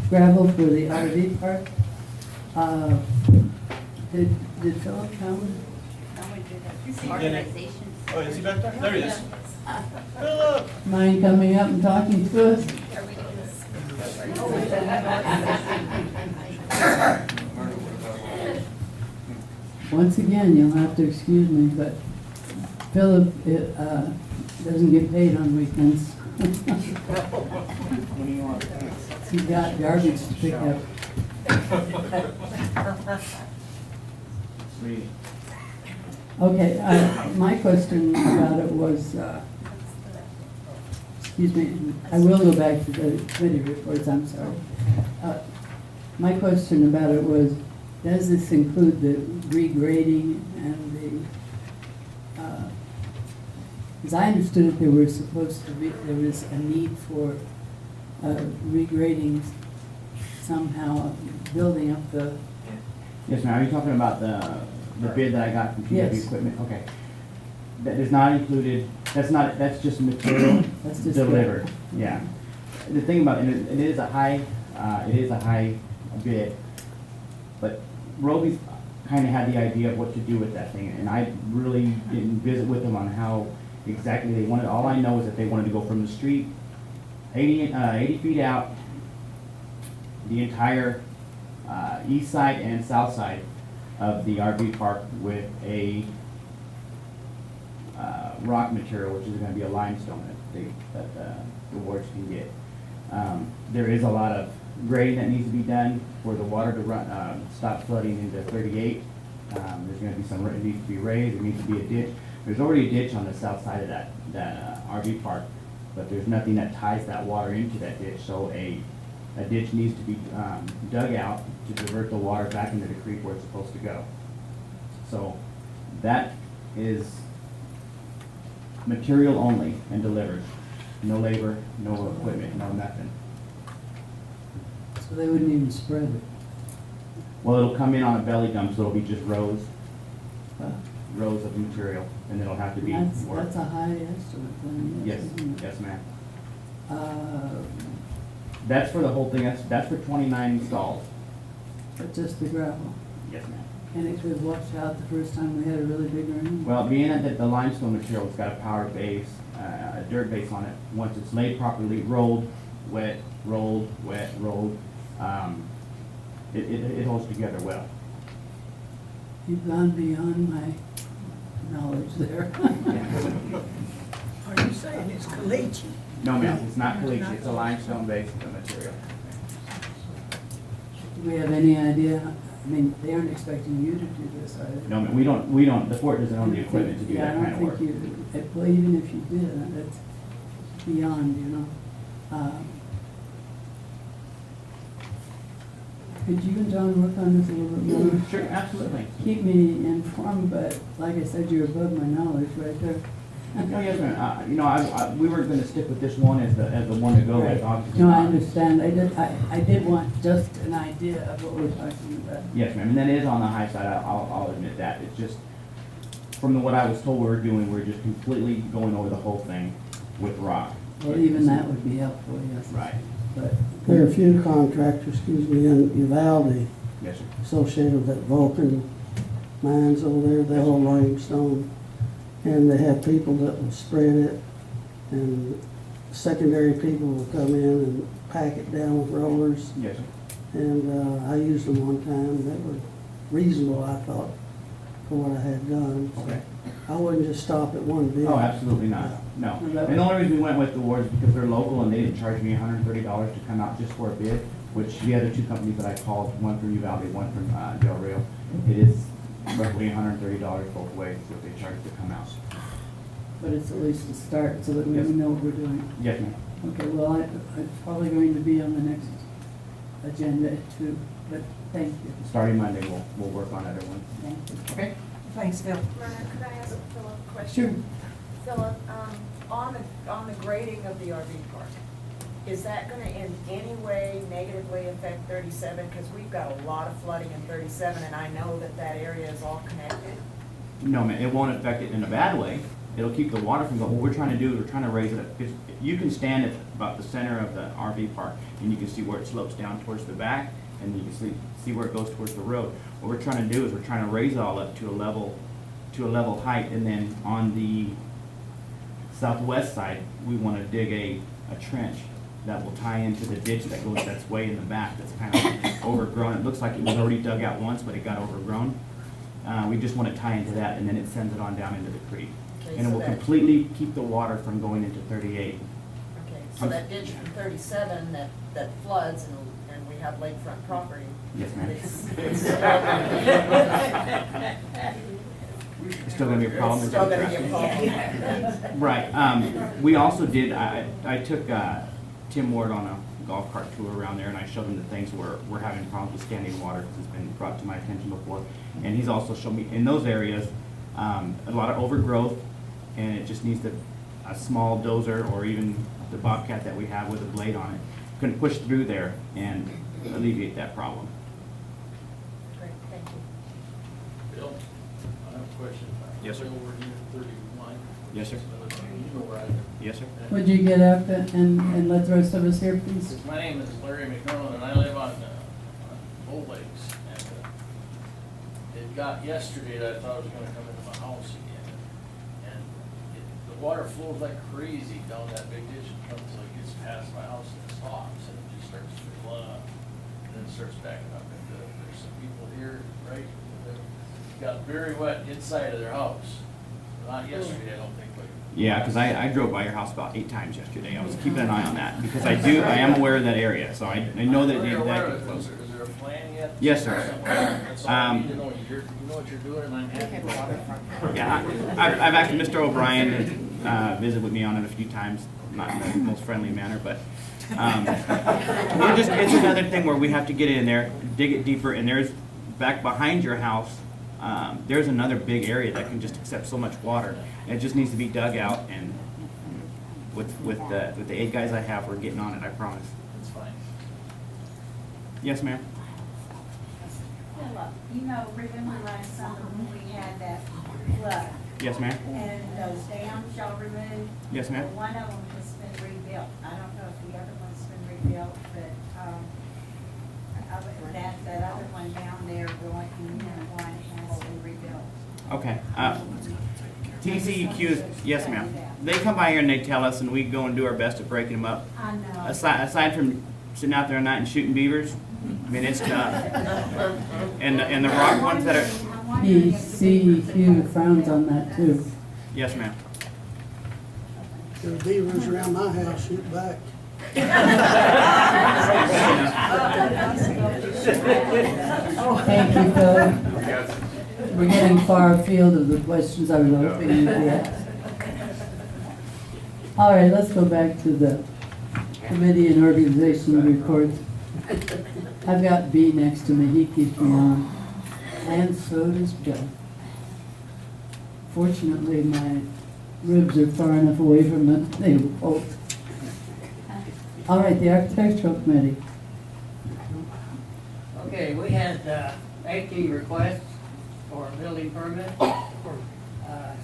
Gravel for the RV park. Did Philip come? Oh, is he back there? There he is. Mind coming up and talking to us? Once again, you'll have to excuse me, but Philip doesn't get paid on weekends. He's got garbage to pick up. Okay, my question about it was, excuse me, I will go back to the committee reports, I'm sorry. My question about it was, does this include the regrading and the, as I understood it, there was a need for regrading somehow, building up the. Yes, ma'am. Are you talking about the bid that I got from PW Yes. Equipment? Okay. That is not included, that's just material That's just delivered. Yeah. The thing about it, it is a high bid, but Roby's kind of had the idea of what to do with that thing, and I really didn't visit with them on how exactly they wanted. All I know is that they wanted to go from the street 80 feet out, the entire east side and south side of the RV park with a rock material, which is gonna be a limestone that the wards can get. There is a lot of grading that needs to be done for the water to run, stop flooding into 38. There's gonna be some, it needs to be raised, there needs to be a ditch. There's already a ditch on the south side of that RV park, but there's nothing that ties that water into that ditch, so a ditch needs to be dug out to divert the water back into the creek where it's supposed to go. So that is material only and delivered. No labor, no equipment, no nothing. So they wouldn't even spread it. Well, it'll come in on a belly dump, so it'll be just rows Wow. of material, and it'll have to be That's worked. a high estimate then, Yes, isn't it? yes, ma'am. Uh, That's for the whole thing, that's for 29 stalls. But just the gravel. Yes, ma'am. And it could wash out the first time we had a really big rain. Well, being that the limestone material's got a power base, a dirt base on it, once it's laid properly, rolled, wet, rolled, wet, rolled, it holds together well. You've gone beyond my knowledge there. Are you saying it's caliche? No, ma'am, it's not caliche, it's a limestone based material. Do we have any idea? I mean, they aren't expecting you to do this, are they? No, ma'am, we don't, the fort doesn't own the equipment to do that kind of work. Yeah, I don't think you, well, even if you did, that's beyond, you know. Could you and John work on this a little bit more? Sure, absolutely. Keep me informed, but like I said, you're above my knowledge right there. No, yes, ma'am. You know, we were gonna stick with this one as the one to go with, obviously. No, I understand. I did want just an idea of what we're talking about. Yes, ma'am, and that is on the high side, I'll admit that. It's just, from what I was told we were doing, we're just completely going over the whole thing with rock. Well, even that would be helpful, yes. Right. But There are a few contractors, in Uvalde Yes, sir. associated with that Vulcan mines over there, they haul limestone. And they have people that will spread it, and secondary people will come in and pack it down with rollers. Yes, sir. And I used them one time, they were reasonable, I thought, for what I had done. So Okay. I wouldn't just stop at one bid. Oh, absolutely not, no. And the only reason we went with the wards is because they're local and they didn't charge me $130 to come out just for a bid, which the other two companies that I called, one from Uvalde, one from Del Rio, it is roughly $130 both ways what they charge to come out. But it's at least a start so that we Yes. know what we're doing. Yes, ma'am. Okay, well, I'm probably going to be on the next agenda too, but thank you. Starting Monday, we'll work on other ones. Thank you. Okay. Thanks, Phil. Myrna, could I ask Philip a question? Sure. Philip, on the grading of the RV park, is that gonna in any way negatively affect 37? Because we've got a lot of flooding in 37, and I know that area is all connected. No, ma'am, it won't affect it in a bad way. It'll keep the water from going. What we're trying to do is we're trying to raise it up. Because you can stand at about the center of the RV park and you can see where it slopes down towards the back and you can see where it goes towards the road. What we're trying to do is we're trying to raise it all up to a level height, and then on the southwest side, we want to dig a trench that will tie into the ditch that's way in the back, that's kind of overgrown. It looks like it was already dug out once, but it got overgrown. We just want to tie into that, and then it sends it on down into the creek. Okay, And it so will that- completely keep the water from going into 38. Okay, so that ditch from 37 that floods and we have lakefront property. Yes, ma'am. It's It's still gonna be a problem. It's still gonna be a problem. Right, we also did, I took Tim Ward on a golf cart tour around there, and I showed him the things where we're having problems with standing water, because it's been brought to my attention before. And he's also showed me, in those areas, a lot of overgrowth, and it just needs a small dozer, or even the Bobcat that we have with a blade on it, can push through there and alleviate that problem. Great, thank you. Bill, I have a question. Yes, sir. Over here, 31. Yes, sir. You know where I Yes, sir. Would you get up and let the rest of us hear, please? My name is Larry McMillan, and I live on Bull Lakes. And it got yesterday that I thought it was gonna come into my house again. And the water flows like crazy down that big ditch and comes, like, gets past my house and it stops, and it just starts to fill up. And then it starts backing up into, there's some people here, right, that got very wet inside of their house. Not yesterday, I don't think, but. Yeah, because I drove by your house about 8 times yesterday. I was keeping an eye on that, because I am aware of that area, so I know that You're aware that of gets it. closer. Is there a plan yet? Yes, sir. That's all I need to know. You know what you're doing, and I'm happy about it. Yeah, I've asked Mr. O'Brien to visit with me on it a few times, not in the most friendly manner, but it's another thing where we have to get in there, dig it deeper, and there's, back behind your house, there's another big area that can just accept so much water. And it just needs to be dug out, and with the 8 guys I have, we're getting on it, I promise. That's fine. Yes, ma'am? Philip, you know, remember last summer when we had that flood? Yes, ma'am? And those dams y'all removed? Yes, ma'am. Well, one of them has been rebuilt. I don't know if the other one's been rebuilt, but, that other one down there, going in one has been rebuilt. Okay. TCEQ, yes, ma'am. They come by here and they tell us, and we go and do our best at breaking them up. I know. Aside from sitting out there at night and shooting beavers, I mean, it's tough. And the rock ones that are, TCEQ frowns on that too. yes, ma'am. There are beavers around my house, shoot back. Thank you, Phil. We're getting far afield of the questions I was hoping you'd get. All right, let's go back to the committee and organizational reports. I've got B next to me, he keeps me on, and so does Joe. Fortunately, my ribs are far enough away from them, they won't. All right, the architectural committee. Okay, we had 18 requests for a building permit.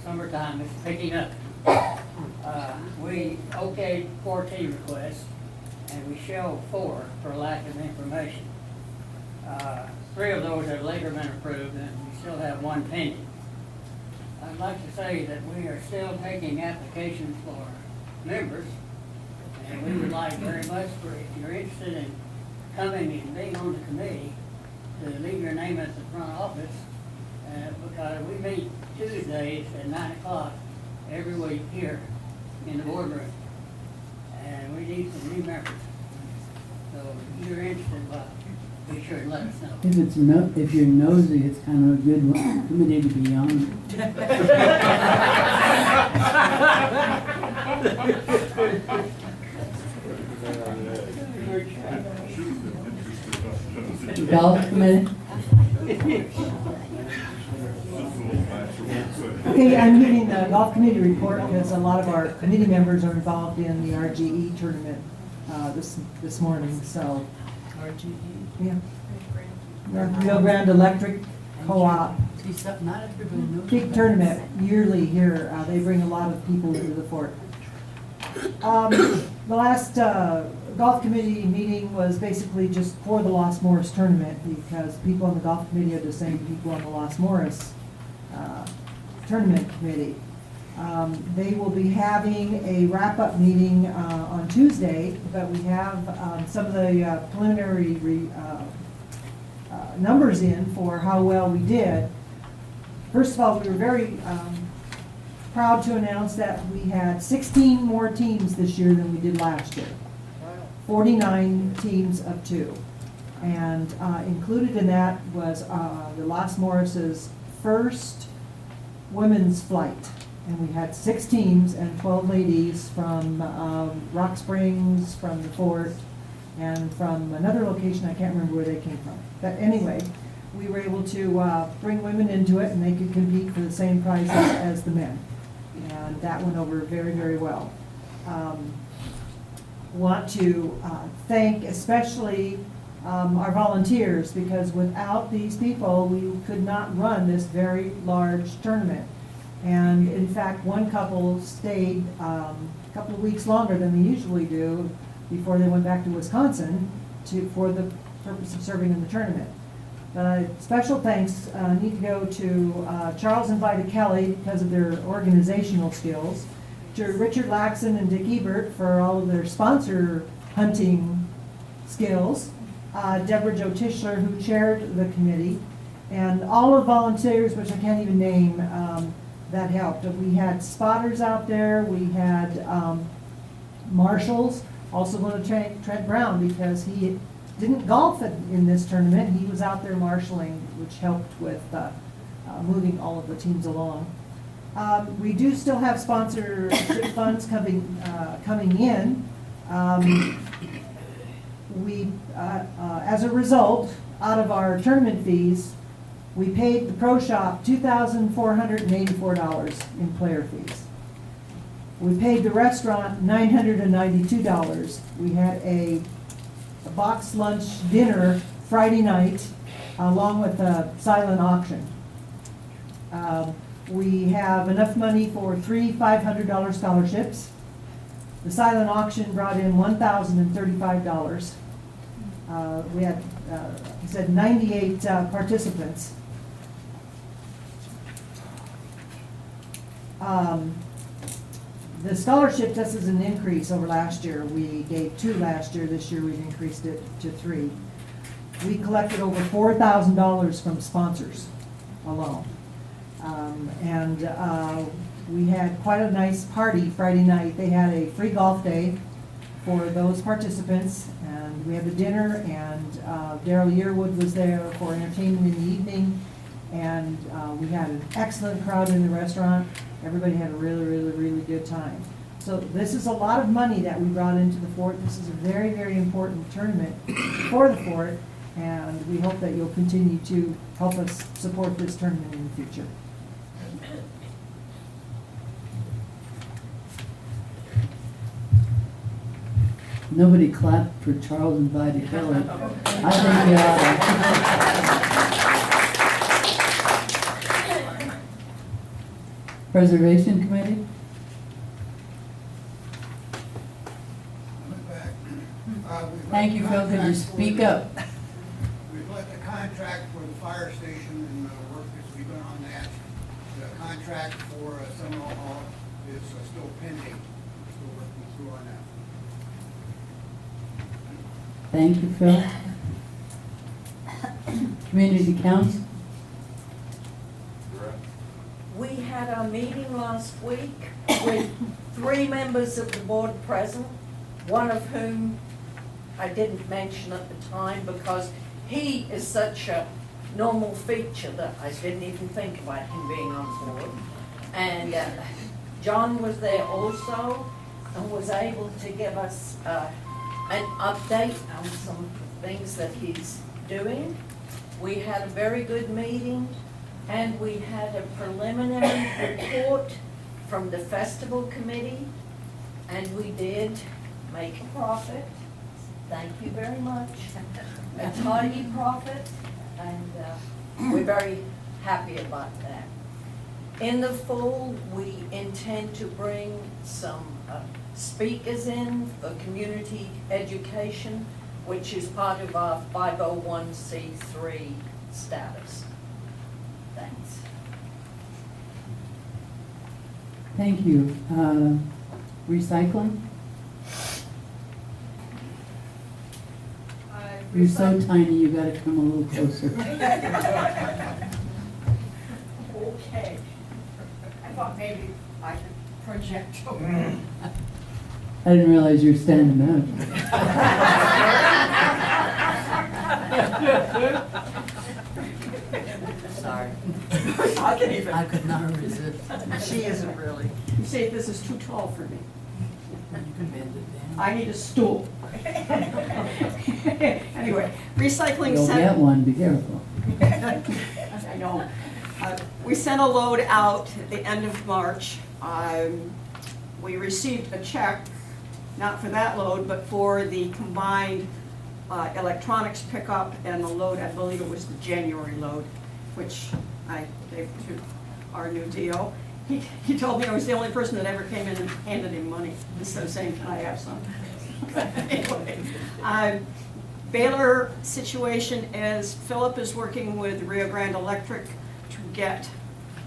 Summertime is picking up. We okayed 14 requests, and we shelved 4 for lack of information. 3 of those have later been approved, and we still have 1 pending. I'd like to say that we are still taking applications for members, and we would like very much for, if you're interested in coming and being on the committee, to leave your name at the front office, because we meet Tuesdays at 9 o'clock every week here in the boardroom. And we need some new members. So if you're interested, well, be sure and let us know. If you're nosy, it's kind of a good one, committee to be on. Golf committee? Okay, I'm giving the golf committee report because a lot of our committee members are involved in the RGE tournament this morning, so. RGE? Yeah. Rio Grande Electric Co-op. See, not everybody knows. Big tournament yearly here. They bring a lot of people into the fort. The last golf committee meeting was basically just for the Los Morris tournament, because people on the golf committee are the same people on the Los Morris tournament committee. They will be having a wrap-up meeting on Tuesday, but we have some of the preliminary numbers in for how well we did. First of all, we were very proud to announce that we had 16 more teams this year than we did last year. 49 teams of 2. And included in that was the Los Morris's first women's flight. And we had 6 teams and 12 ladies from Rock Springs, from the fort, and from another location, I can't remember where they came from. But anyway, we were able to bring women into it, and they could compete for the same prizes as the men. And that went over very, very well. Want to thank especially our volunteers, because without these people, we could not run this very large tournament. And in fact, one couple stayed a couple of weeks longer than they usually do before they went back to Wisconsin for the purpose of serving in the tournament. Special thanks need to go to Charles and Vida Kelly because of their organizational skills, to Richard Laxon and Dick Ebert for all of their sponsor hunting skills, Deborah Jo Tischler, who chaired the committee, and all of volunteers, which I can't even name, that helped. We had spotters out there, we had marshals, also going to Trent Brown, because he didn't golf in this tournament. He was out there marshaling, which helped with moving all of the teams along. We do still have sponsorship funds coming in. As a result, out of our tournament fees, we paid the pro shop $2,484 in player fees. We paid the restaurant $992. We had a box lunch dinner Friday night, along with a silent auction. We have enough money for 3 $500 scholarships. The silent auction brought in $1,035. We had, he said, 98 participants. The scholarship, this is an increase over last year. We gave 2 last year. This year we've increased it to 3. We collected over $4,000 from sponsors alone. We had quite a nice party Friday night. They had a free golf day for those participants, and we had the dinner, and Daryl Yearwood was there for entertainment in the evening, and we had an excellent crowd in the restaurant. Everybody had a really, really, really good time. So this is a lot of money that we brought into the fort. This is a very, very important tournament for the fort, and we hope that you'll continue to help us support this tournament in the future. Nobody clapped for Charles invited Billy. I think you ought to. Preservation Committee? Thank you, Phil. Could you speak up? We've let the contract for the fire station and the work that's being done on that. The contract for Seminole Hall is still pending. We're still working through on that. Thank you, Phil. Community Council? We had our meeting last week with 3 members of the board present, one of whom I didn't mention at the time because he is such a normal feature that I didn't even think about him being on board. And John was there also and was able to give us an update on some things that he's doing. We had a very good meeting, and we had a preliminary report from the festival committee, and we did make a profit. Thank you very much. A tidy profit, and we're very happy about that. In the fall, we intend to bring some speakers in for community education, which is part of our 501c3 status. Thanks. Thank you. Recycling? You're so tiny, you gotta come a little closer. Okay. I thought maybe I could project over. I didn't realize you were standing up. Sorry. I could not resist. She isn't really. You say this is too tall for me. You can bend it down. I need a stool. Anyway, recycling You'll center. get one, be careful. I know. We sent a load out at the end of March. We received a check, not for that load, but for the combined electronics pickup and the load, I believe it was the January load, which I gave to our new DO. He told me I was the only person that ever came in and handed him money instead of saying, can I have some? Anyway, Baylor situation is Philip is working with Rio Grande Electric to get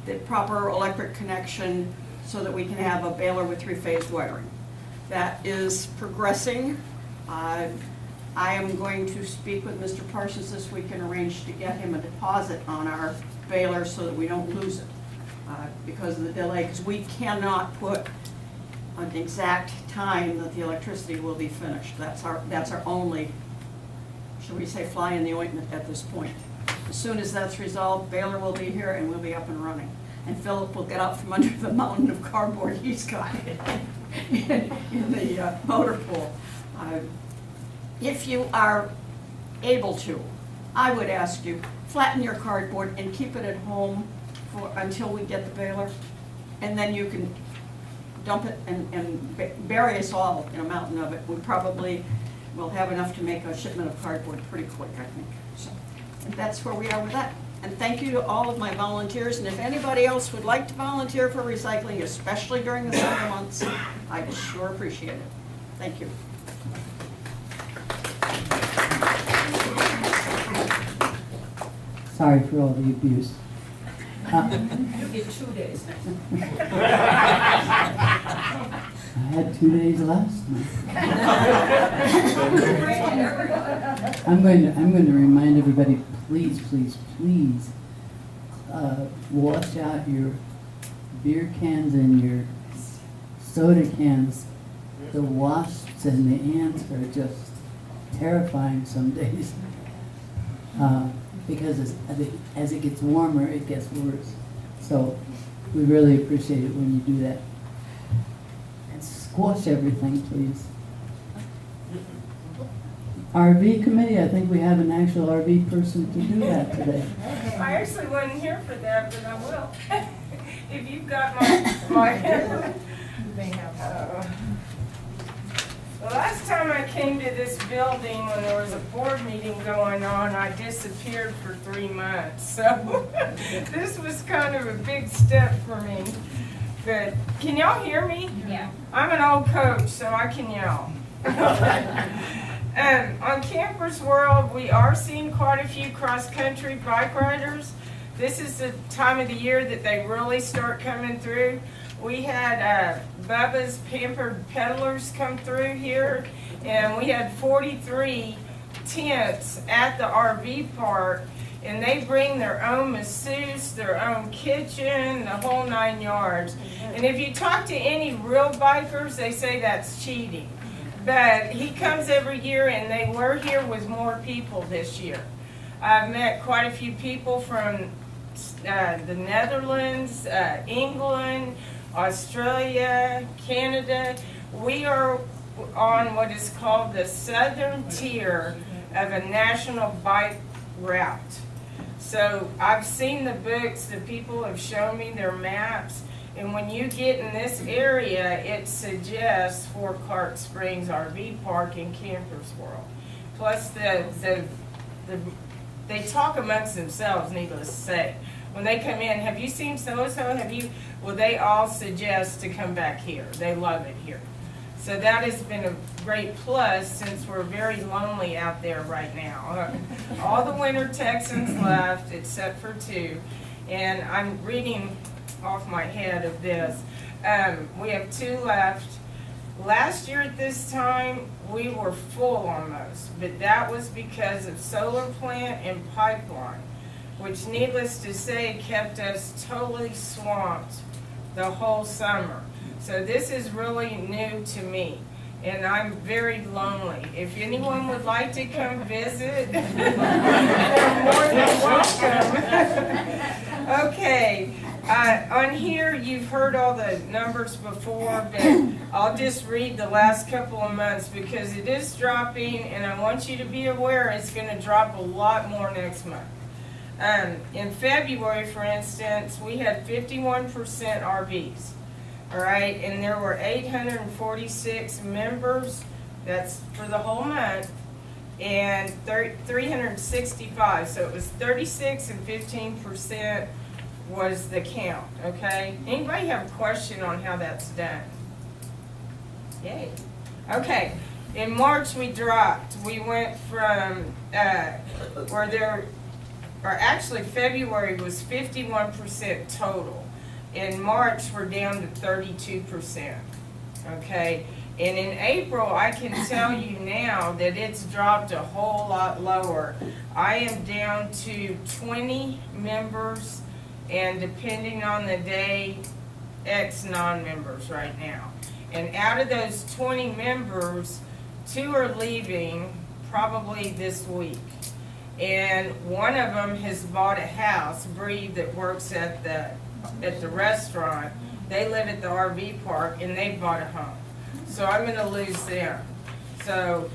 the proper electric connection so that we can have a Baylor with 3-phase wiring. That is progressing. I am going to speak with Mr. Parsons this week and arrange to get him a deposit on our Baylor so that we don't lose it. because of the delay, because we cannot put an exact time that the electricity will be finished. That's our only, shall we say, fly in the ointment at this point. As soon as that's resolved, Baylor will be here and we'll be up and running. And Philip will get out from under the mountain of cardboard he's got in the motor pool. If you are able to, I would ask you, flatten your cardboard and keep it at home until we get the baler. And then you can dump it and bury us all in a mountain of it. We probably will have enough to make a shipment of cardboard pretty quick, I think. So, and that's where we are with that. And thank you to all of my volunteers. And if anybody else would like to volunteer for recycling, especially during the summer months, I'd sure appreciate it. Thank you. Sorry for all the abuse. You get 2 days next. I had 2 days last month. I'm going to remind everybody, please, please, please, wash out your beer cans and your soda cans. The wasps and the ants are just terrifying some days. Because as it gets warmer, it gets worse. So we really appreciate it when you do that. And squash everything, please. RV committee, I think we have an actual RV person to do that today. I actually wasn't here for that, but I will. If you've got my the last time I came to this building when there was a board meeting going on, I disappeared for 3 months. So this was kind of a big step for me. But can y'all hear me? Yeah. I'm an old coach, so I can yell. On Campers World, we are seeing quite a few cross-country bike riders. This is the time of the year that they really start coming through. We had Bubba's Pampered Peddlers come through here, and we had 43 tents at the RV park, and they bring their own masseuse, their own kitchen, the whole 9 yards. And if you talk to any real bikers, they say that's cheating. But he comes every year, and they were here with more people this year. I've met quite a few people from the Netherlands, England, Australia, Canada. We are on what is called the southern tier of a national bike route. So I've seen the books, the people have shown me their maps, and when you get in this area, it suggests Fort Clark Springs RV Park and Campers World. Plus they talk amongst themselves, needless to say. When they come in, have you seen so-and-so? Well, they all suggest to come back here. They love it here. So that has been a great plus since we're very lonely out there right now. All the winter Texans left except for 2. And I'm reading off my head of this. We have 2 left. Last year at this time, we were full almost, but that was because of solar plant and pipeline, which needless to say kept us totally swamped the whole summer. So this is really new to me, and I'm very lonely. If anyone would like to come visit, they're more than welcome. Okay, on here you've heard all the numbers before, but I'll just read the last couple of months because it is dropping, and I want you to be aware it's going to drop a lot more next month. In February, for instance, we had 51% RVs, all right, and there were 846 members, that's for the whole month, and 365, so it was 36 and 15% was the count, okay? Anybody have a question on how that's done? Yay. Okay, in March we dropped, we went from where there, or actually February was 51% total. In March, we're down to 32%, okay? And in April, I can tell you now that it's dropped a whole lot lower. I am down to 20 members and depending on the day, X non-members right now. And out of those 20 members, 2 are leaving probably this week. And one of them has bought a house, Bree, that works at the restaurant. They live at the RV park and they bought a home. So I'm gonna lose them. So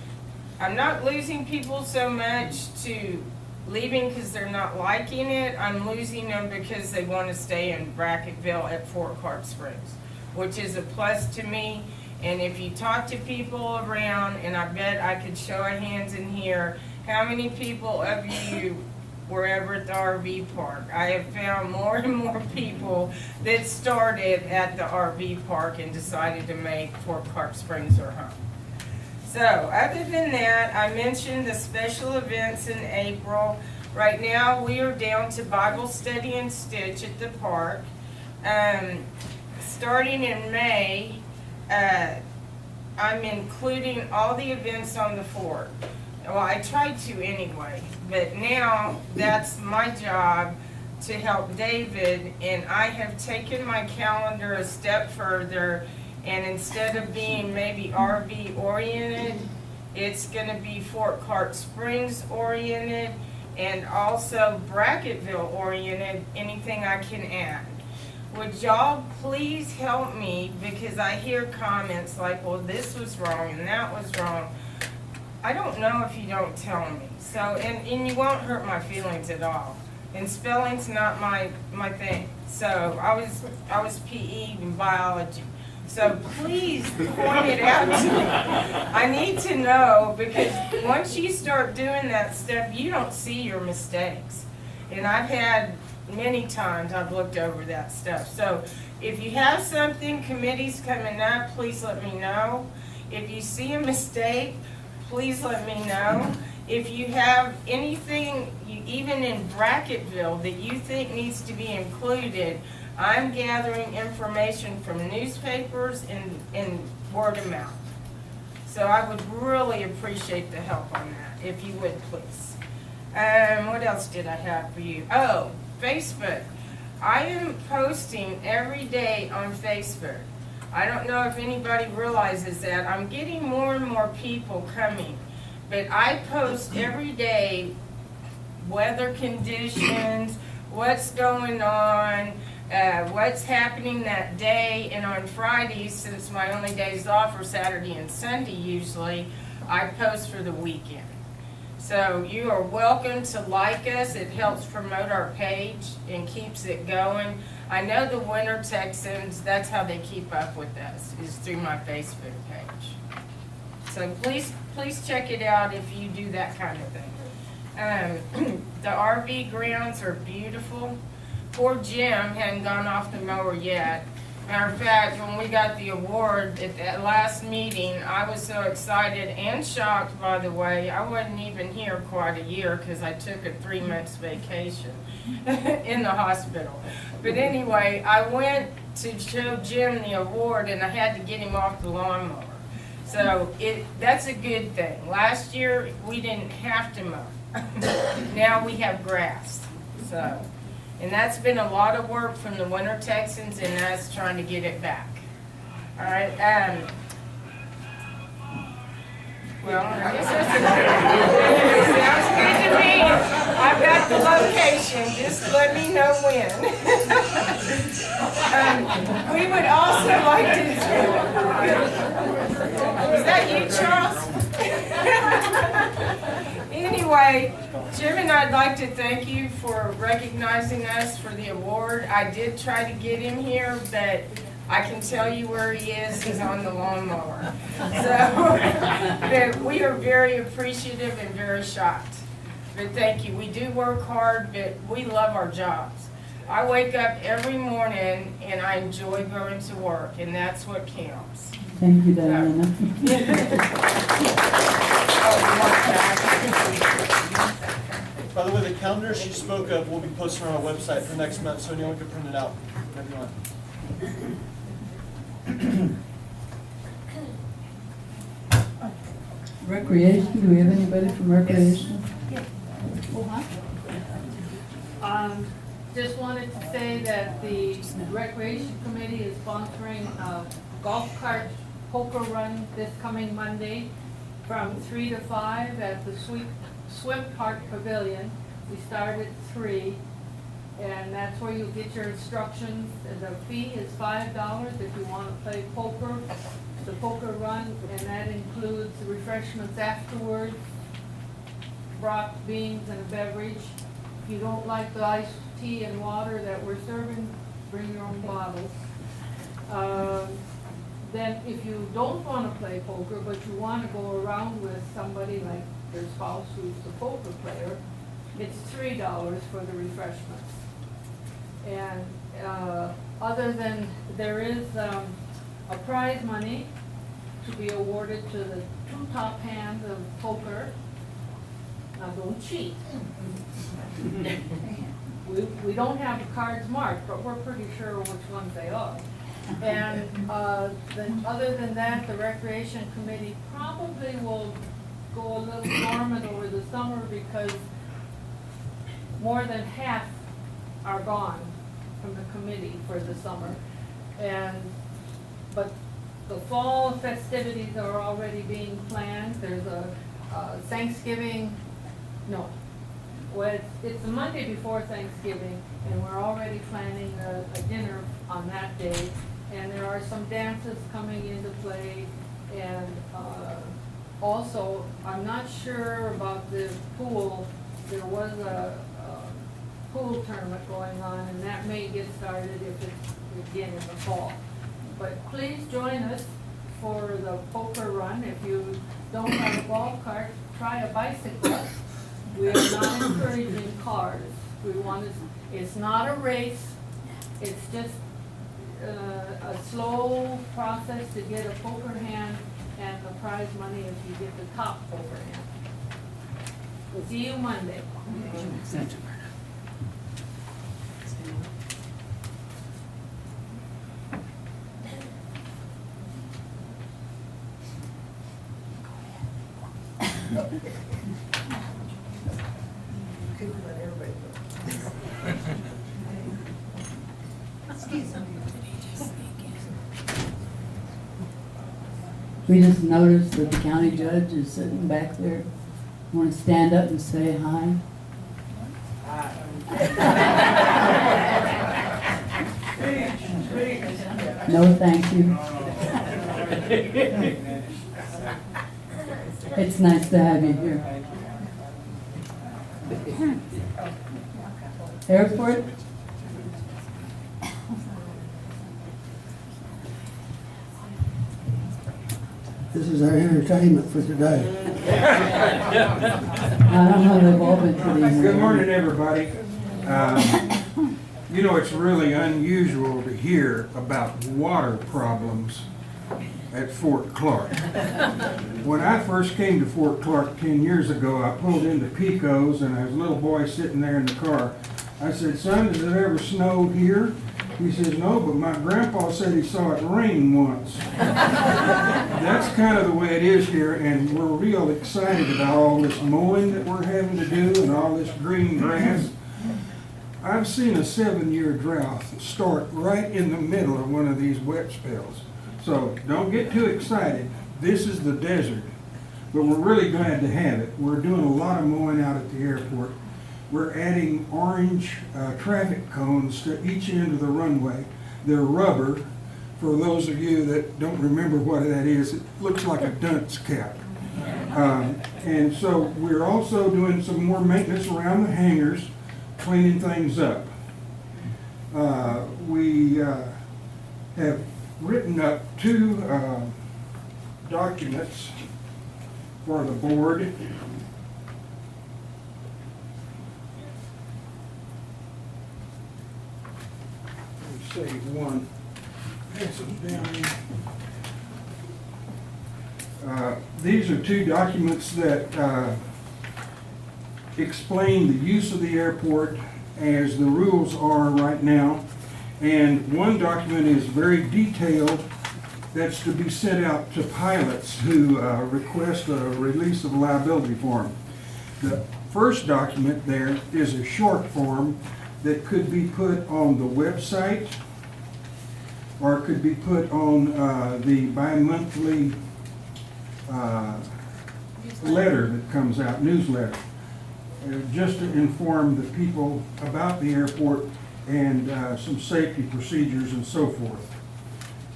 I'm not losing people so much to leaving because they're not liking it. I'm losing them because they want to stay in Bracketville at Fort Clark Springs, which is a plus to me. And if you talk to people around, and I bet I could show of hands in here, how many people of you were ever at the RV park? I have found more and more people that started at the RV park and decided to make Fort Clark Springs their home. So, other than that, I mentioned the special events in April. Right now, we are down to Bible study and Stitch at the park. Starting in May, I'm including all the events on the fort. Well, I tried to anyway, but now that's my job to help David, and I have taken my calendar a step further. And instead of being maybe RV oriented, it's gonna be Fort Clark Springs oriented and also Bracketville oriented, anything I can add. Would y'all please help me, because I hear comments like, well, this was wrong and that was wrong. I don't know if you don't tell me. So, and you won't hurt my feelings at all. And spelling's not my thing. So I was PE and biology. So please point it out to me. I need to know, because once you start doing that stuff, you don't see your mistakes. And I've had many times I've looked over that stuff. So if you have something, committees coming up, please let me know. If you see a mistake, please let me know. If you have anything, even in Bracketville, that you think needs to be included, I'm gathering information from newspapers and word of mouth. So I would really appreciate the help on that, if you would, please. What else did I have for you? Oh, Facebook. I am posting every day on Facebook. I don't know if anybody realizes that. I'm getting more and more people coming. But I post every day weather conditions, what's going on, what's happening that day. And on Fridays, since my only days off are Saturday and Sunday usually, I post for the weekend. So you are welcome to like us. It helps promote our page and keeps it going. I know the Winter Texans, that's how they keep up with us, is through my Facebook page. So please check it out if you do that kind of thing. The RV grounds are beautiful. Poor Jim hadn't gone off the mower yet. Matter of fact, when we got the award at that last meeting, I was so excited and shocked, by the way. I wasn't even here quite a year because I took a 3 months vacation in the hospital. But anyway, I went to show Jim the award and I had to get him off the lawnmower. So that's a good thing. Last year, we didn't have to mow. Now we have grass. So. And that's been a lot of work from the Winter Texans and us trying to get it back. All right. Well, I guess that's it. Sounds good to me. I've got the location. Just let me know when. We would also like to. Was that you, Charles? Anyway, Jim and I'd like to thank you for recognizing us for the award. I did try to get him here, but I can tell you where he is. He's on the lawnmower. So, but we are very appreciative and very shocked. But thank you. We do work hard, but we love our jobs. I wake up every morning and I enjoy going to work, and that's what counts. Thank you, Diana. By the way, the calendar she spoke of will be posted on our website for next month, so anyone can print it out whenever you want. Recreation, do we have anybody from recreation? just wanted to say that the Recreation Committee is sponsoring a golf cart poker run this coming Monday from 3 to 5 at the Swim Park Pavilion. We start at 3, and that's where you'll get your instructions. And the fee is $5 if you want to play poker, the poker run, and that includes refreshments afterwards, broth, beans, and a beverage. If you don't like the iced tea and water that we're serving, bring your own bottles. Then if you don't want to play poker, but you want to go around with somebody like their spouse who's the poker player, it's $3 for the refreshments. And other than, there is a prize money to be awarded to the 2 top hands of poker. Now, don't cheat. We don't have the cards marked, but we're pretty sure which ones they are. And then other than that, the Recreation Committee probably will go a little dormant over the summer because more than half are gone from the committee for the summer. But the fall festivities are already being planned. There's a Thanksgiving, no, well, it's the Monday before Thanksgiving, and we're already planning a dinner on that day. And there are some dances coming into play, and also, I'm not sure about the pool. There was a pool tournament going on, and that may get started if it's again in the fall. But please join us for the poker run. If you don't have a golf cart, try a bicycle. We are not encouraging cars. It's not a race. It's just a slow process to get a poker hand and the prize money if you get the top poker hand. We'll see you Monday. We just noticed that the county judge is sitting back there. Want to stand up and say hi? No, thank you. It's nice to have you here. Airport? This is our entertainment for today. I don't know, they've all been pretty. Good morning, everybody. You know, it's really unusual to hear about water problems at Fort Clark. When I first came to Fort Clark 10 years ago, I pulled into Pico's and there was a little boy sitting there in the car. I said, "Son, has it ever snowed here?" He says, "No, but my grandpa said he saw it rain once." That's kind of the way it is here, and we're real excited about all this mowing that we're having to do and all this green grass. I've seen a 7-year drought start right in the middle of one of these wet spells. So don't get too excited. This is the desert, but we're really glad to have it. We're doing a lot of mowing out at the airport. We're adding orange traffic cones to each end of the runway. They're rubber. For those of you that don't remember what that is, it looks like a dunce cap. And so we're also doing some more maintenance around the hangars, cleaning things up. We have written up 2 documents for the board. Save one. Pass them down here. These are 2 documents that explain the use of the airport as the rules are right now. And one document is very detailed, that's to be sent out to pilots who request a release of liability form. The first document there is a short form that could be put on the website, or it could be put on the bi-monthly letter that comes out, newsletter, just to inform the people about the airport and some safety procedures and so forth.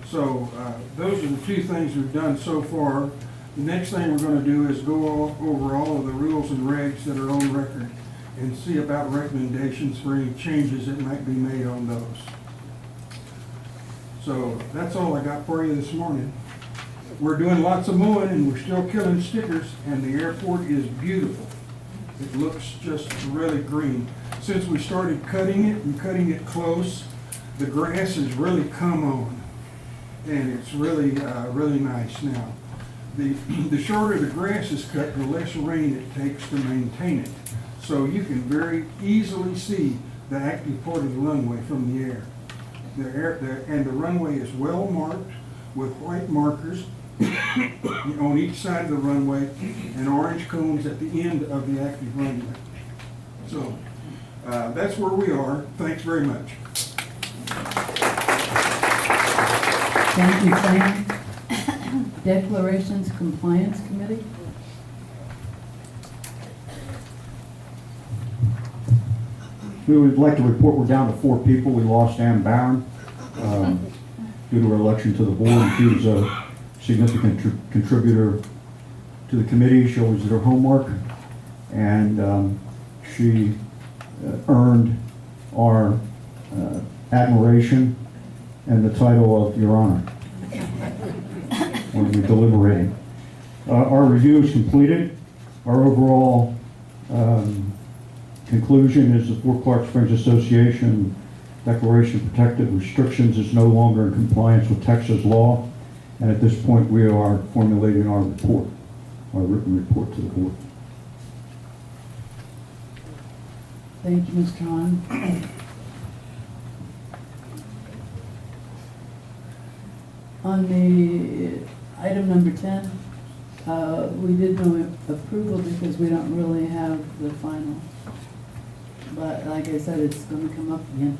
So those are the two things we've done so far. The next thing we're going to do is go over all of the rules and regs that are on record and see about recommendations for any changes that might be made on those. So that's all I got for you this morning. We're doing lots of mowing and we're still killing stickers, and the airport is beautiful. It looks just really green. Since we started cutting it and cutting it close, the grass has really come on, and it's really, really nice now. The shorter the grass is cut, the less rain it takes to maintain it. So you can very easily see the active part of the runway from the air. And the runway is well marked with white markers on each side of the runway and orange cones at the end of the active runway. So that's where we are. Thanks very much. Thank you, Sam. Declarations Compliance Committee. We would like to report we're down to 4 people. We lost Ann Barron due to her election to the board. She was a significant contributor to the committee. She always did her homework, and she earned our admiration and the title of Your Honor when we deliberated. Our review is completed. Our overall conclusion is the Fort Clark Springs Association Declaration of Protective Restrictions is no longer in compliance with Texas law, and at this point we are formulating our report, our written report to the board. Thank you, Mr. Hahn. On the item number 10, we did no approval because we don't really have the final. But like I said, it's going to come up again.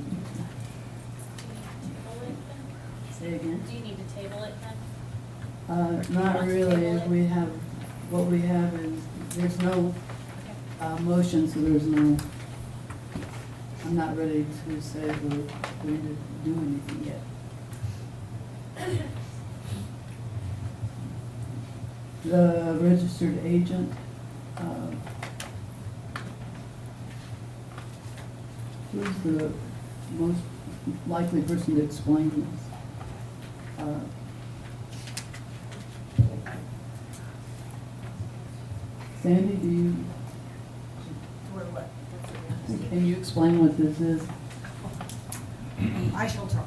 Say again? Do you need to table it then? Not really. We have, what we have is, there's no motion, so there's no, I'm not ready to say we're going to do anything yet. The registered agent, who's the most likely person to explain this? Sandy, do you, can you explain what this is? I shall try.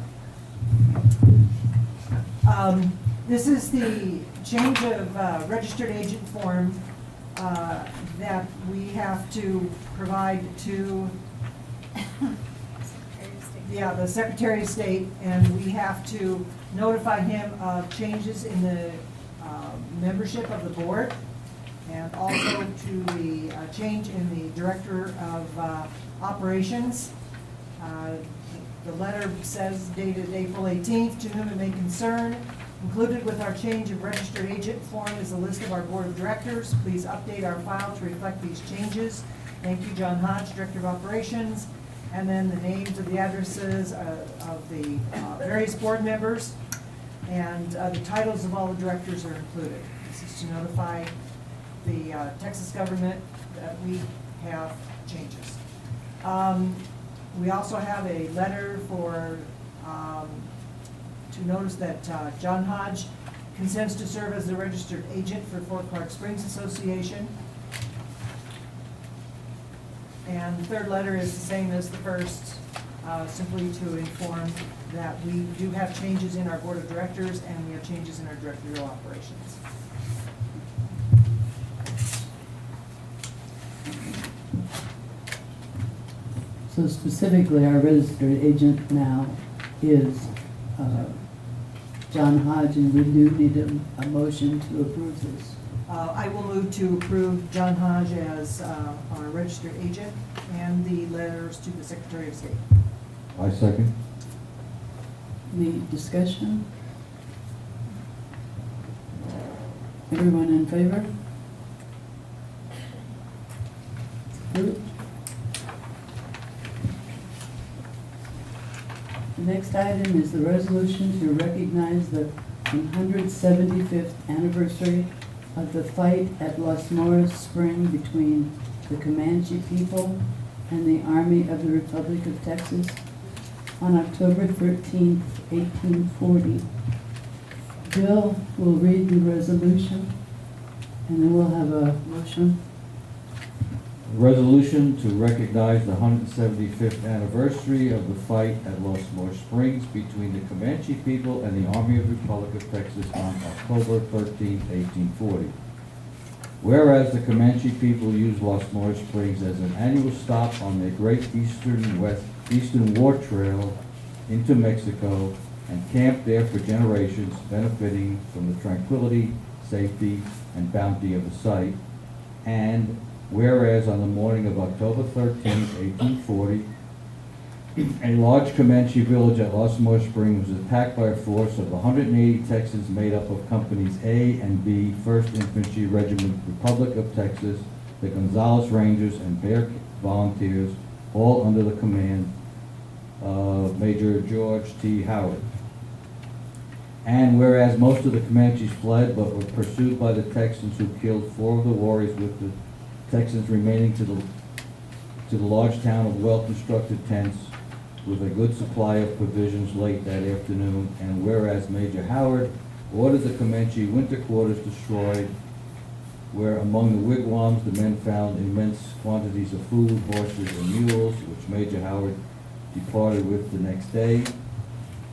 This is the change of registered agent form that we have to provide to the Secretary of State, and we have to notify him of changes in the membership of the board, and also to the change in the Director of Operations. The letter says dated April 18th, to whom it may concern. Included with our change of registered agent form is a list of our board of directors. Please update our file to reflect these changes. Thank you, John Hodge, Director of Operations. And then the names of the addresses of the various board members, and the titles of all the directors are included. This is to notify the Texas government that we have changes. We also have a letter for to notice that John Hodge consents to serve as the registered agent for Fort Clark Springs Association. And the third letter is the same as the first, simply to inform that we do have changes in our board of directors and we have changes in our directorial operations. So specifically, our registered agent now is John Hodge, and we do need a motion to approve this. I will move to approve John Hodge as our registered agent and the letters to the Secretary of State. I second. Any discussion? Everyone in favor? Approved. The next item is the resolution to recognize the 175th anniversary of the fight at Los Morros Spring between the Comanche people and the Army of the Republic of Texas on October 13th, 1840. Bill will read the resolution, and then we'll have a motion. Resolution to recognize the 175th anniversary of the fight at Los Morros Springs between the Comanche people and the Army of the Republic of Texas on October 13, 1840. Whereas the Comanche people used Los Morros Springs as an annual stop on their great Eastern War Trail into Mexico and camped there for generations, benefiting from the tranquility, safety, and bounty of the site. And whereas on the morning of October 13, 1840, a large Comanche village at Los Morros Springs was attacked by a force of 180 Texans made up of Companies A and B, 1st Infantry Regiment, Republic of Texas, the Gonzales Rangers, and Bear Volunteers, all under the command of Major George T. Howard. And whereas most of the Comanches fled but were pursued by the Texans, who killed 4 of the warriors, with the Texans remaining to the large town of well-constructed tents with a good supply of provisions late that afternoon. And whereas Major Howard ordered the Comanche winter quarters destroyed, where among the wigwams the men found immense quantities of food, horses, and mules, which Major Howard departed with the next day.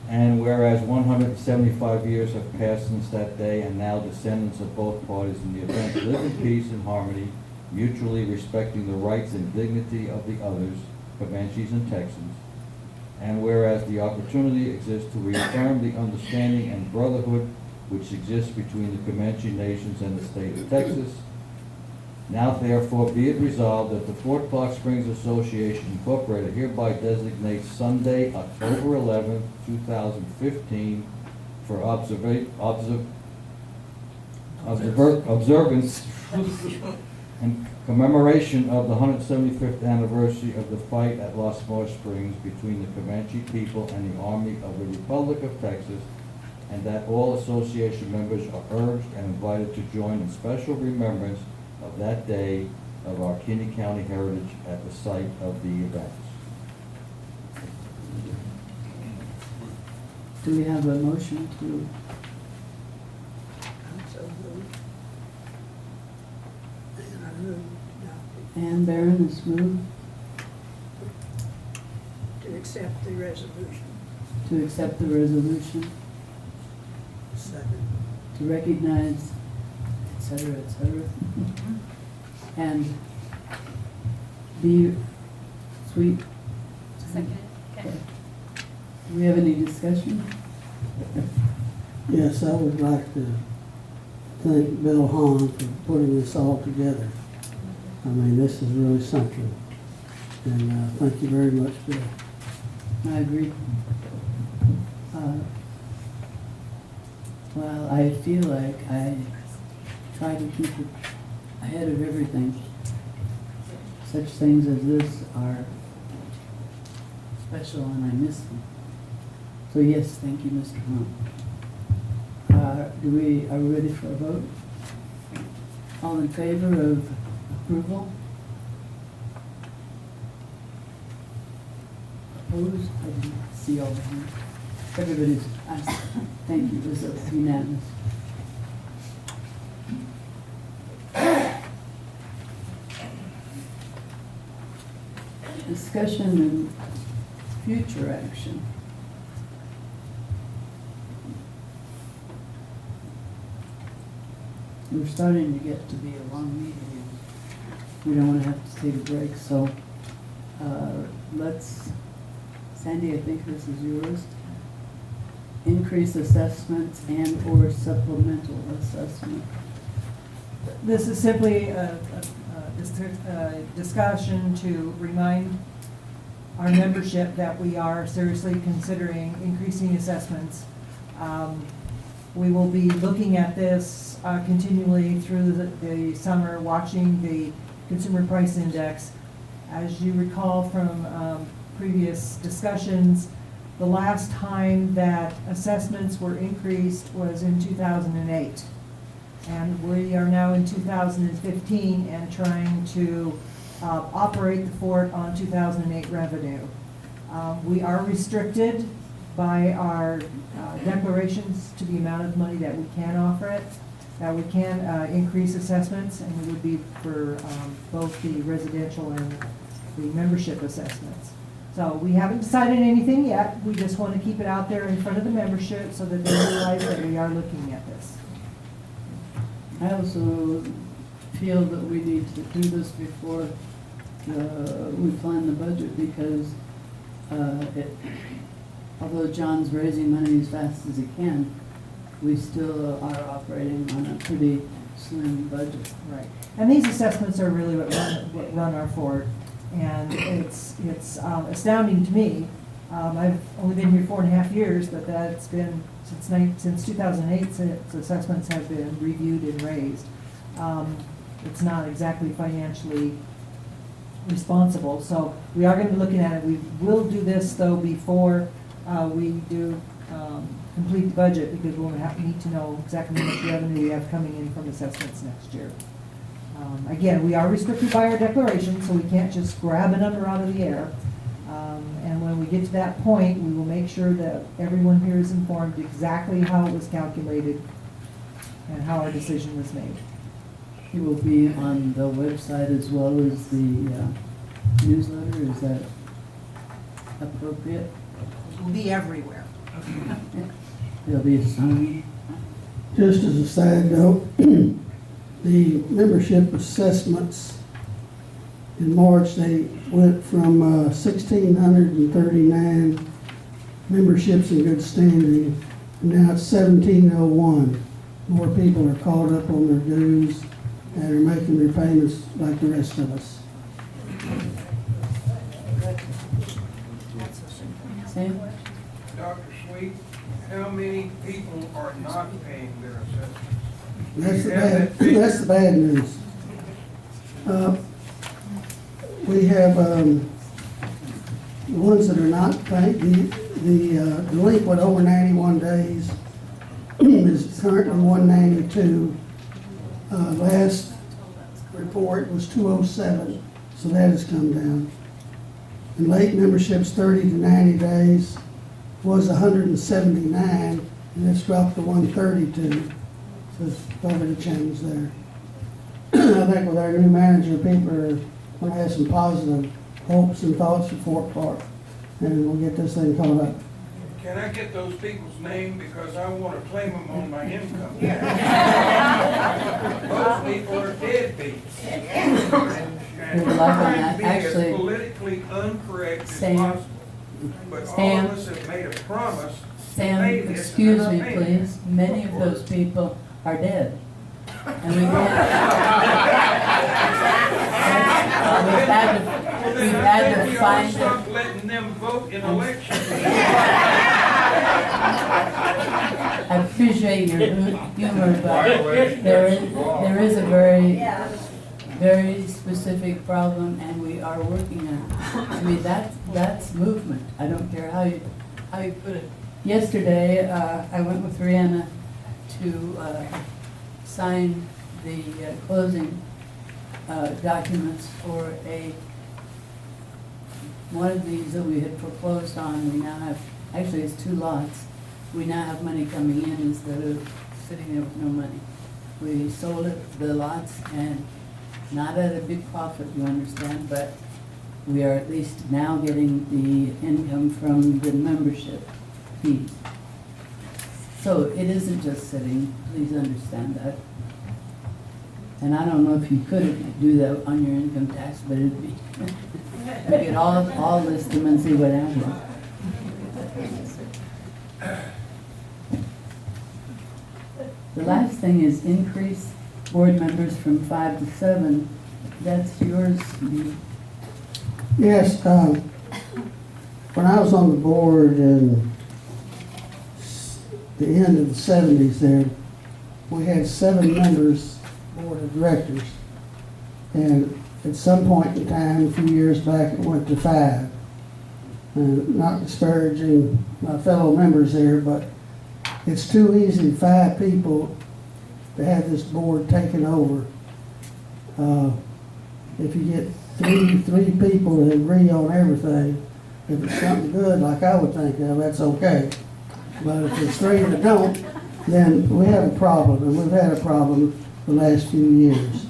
And whereas 175 years have passed since that day, and now descendants of both parties in the event live in peace and harmony, mutually respecting the rights and dignity of the others, Comanches and Texans. And whereas the opportunity exists to reaffirm the understanding and brotherhood which exists between the Comanche nations and the state of Texas, now therefore be it resolved that the Fort Clark Springs Association Incorporated hereby designates Sunday, October 11, 2015 for observance and commemoration of the 175th anniversary of the fight at Los Morros Springs between the Comanche people and the Army of the Republic of Texas, and that all association members are urged and invited to join in special remembrance of that day of our Kinney County heritage at the site of the events. Do we have a motion to? Ann Barron is moved To accept the resolution. to accept the resolution, Second. to recognize, et cetera, et cetera. And be sweet. Second, okay. Do we have any discussion? Yes, I would like to thank Bill Hahn for putting this all together. I mean, this is really something. And thank you very much, Bill. I agree. Well, I feel like I try to keep it ahead of everything. Such things as this are special and I miss them. So yes, thank you, Mr. Hunt. Are we ready for a vote? All in favor of approval? Opposed? I didn't see all the hands. Everybody's, thank you, this is unanimous. Discussion and future action. We're starting to get to be a long meeting, and we don't want to have to take a break, so let's, Sandy, I think this is yours. Increase assessments and or supplemental assessment. This is simply a discussion to remind our membership that we are seriously considering increasing assessments. We will be looking at this continually through the summer, watching the consumer price index. As you recall from previous discussions, the last time that assessments were increased was in 2008. And we are now in 2015 and trying to operate the fort on 2008 revenue. We are restricted by our declarations to the amount of money that we can offer it, that we can increase assessments, and it would be for both the residential and the membership assessments. So we haven't decided anything yet. We just want to keep it out there in front of the membership so that they realize that we are looking at this. I also feel that we need to do this before we plan the budget, because although John's raising money as fast as he can, we still are operating on a pretty slim budget. Right. And these assessments are really what run our fort. And it's astounding to me. I've only been here 4.5 years, but that's been since 2008, since assessments have been reviewed and raised. It's not exactly financially responsible, so we are going to be looking at it. We will do this though before we do complete the budget, because we'll need to know exactly how much revenue we have coming in from assessments next year. Again, we are restricted by our declaration, so we can't just grab a number out of the air. And when we get to that point, we will make sure that everyone here is informed exactly how it was calculated and how our decision was made. It will be on the website as well as the newsletter. Is that appropriate? It will be everywhere. There'll be a sign. Just as a side note, the membership assessments in March, they went from 1,639 memberships in good standing, and now it's 1,701. More people are caught up on their dues and are making their payments like the rest of us. Sam? Dr. Sweet, how many people are not paying their assessments? That's the bad news. We have the ones that are not paying. The delinquent over 91 days is currently 192. Last report was 207, so that has come down. And late memberships 30 to 90 days was 179, and it's dropped to 132. So it's probably a change there. I think with our new manager, people are going to have some positive hopes and thoughts for Fort Clark, and we'll get this thing caught up. Can I get those people's name, because I want to claim them on my income? Those people are deadbeats. And trying to be as politically incorrect as possible. But all of us have made a promise to Sam, pay this, excuse and me, they're not paying it. please. Many of those people are dead. And we can't. We've had to find them. Stop letting them vote in elections. I appreciate your humor, but there is a very specific problem, and we are working on it. I mean, that's movement. I don't care how you put it. Yesterday, I went with Rihanna to sign the closing documents for one of these that we had foreclosed on. We now have, actually it's 2 lots. We now have money coming in instead of sitting there with no money. We sold the lots, and not at a big profit, you understand, but we are at least now getting the income from the membership fees. So it isn't just sitting, please understand that. And I don't know if you could do that on your income tax, but it'd be, you could all list them and see what happens. The last thing is increase board members from 5 to 7. That's yours. Yes, when I was on the board in the end of the 70s there, we had 7 members, board of directors. And at some point in time, a few years back, it went to 5. And not disparaging my fellow members there, but it's too easy, 5 people, to have this board taken over. If you get three people that agree on everything, if it's something good, like I would think of, that's okay. But if there's 3 that don't, then we have a problem, and we've had a problem the last few years.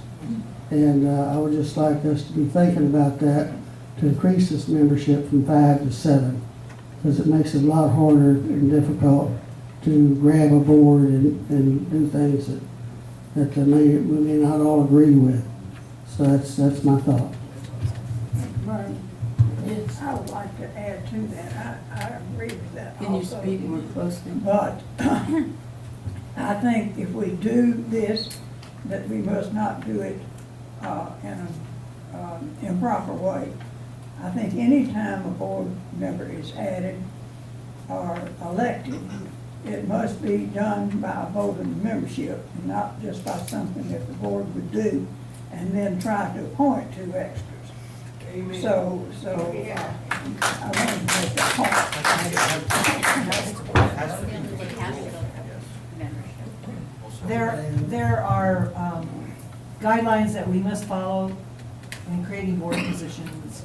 And I would just like us to be thinking about that, to increase this membership from 5 to 7, because it makes it a lot harder and difficult to grab a board and do things that we may not all agree with. So that's my thought. Right. I would like to add to that. I agree with that Can you also. speak more closely? But I think if we do this, that we must not do it in an improper way. I think any time a board member is added or elected, it must be done by a vote of membership, and not just by something that the board would do, and then try to appoint 2 extras. Amen. So, I wanted to make that point. There are guidelines that we must follow in creating board positions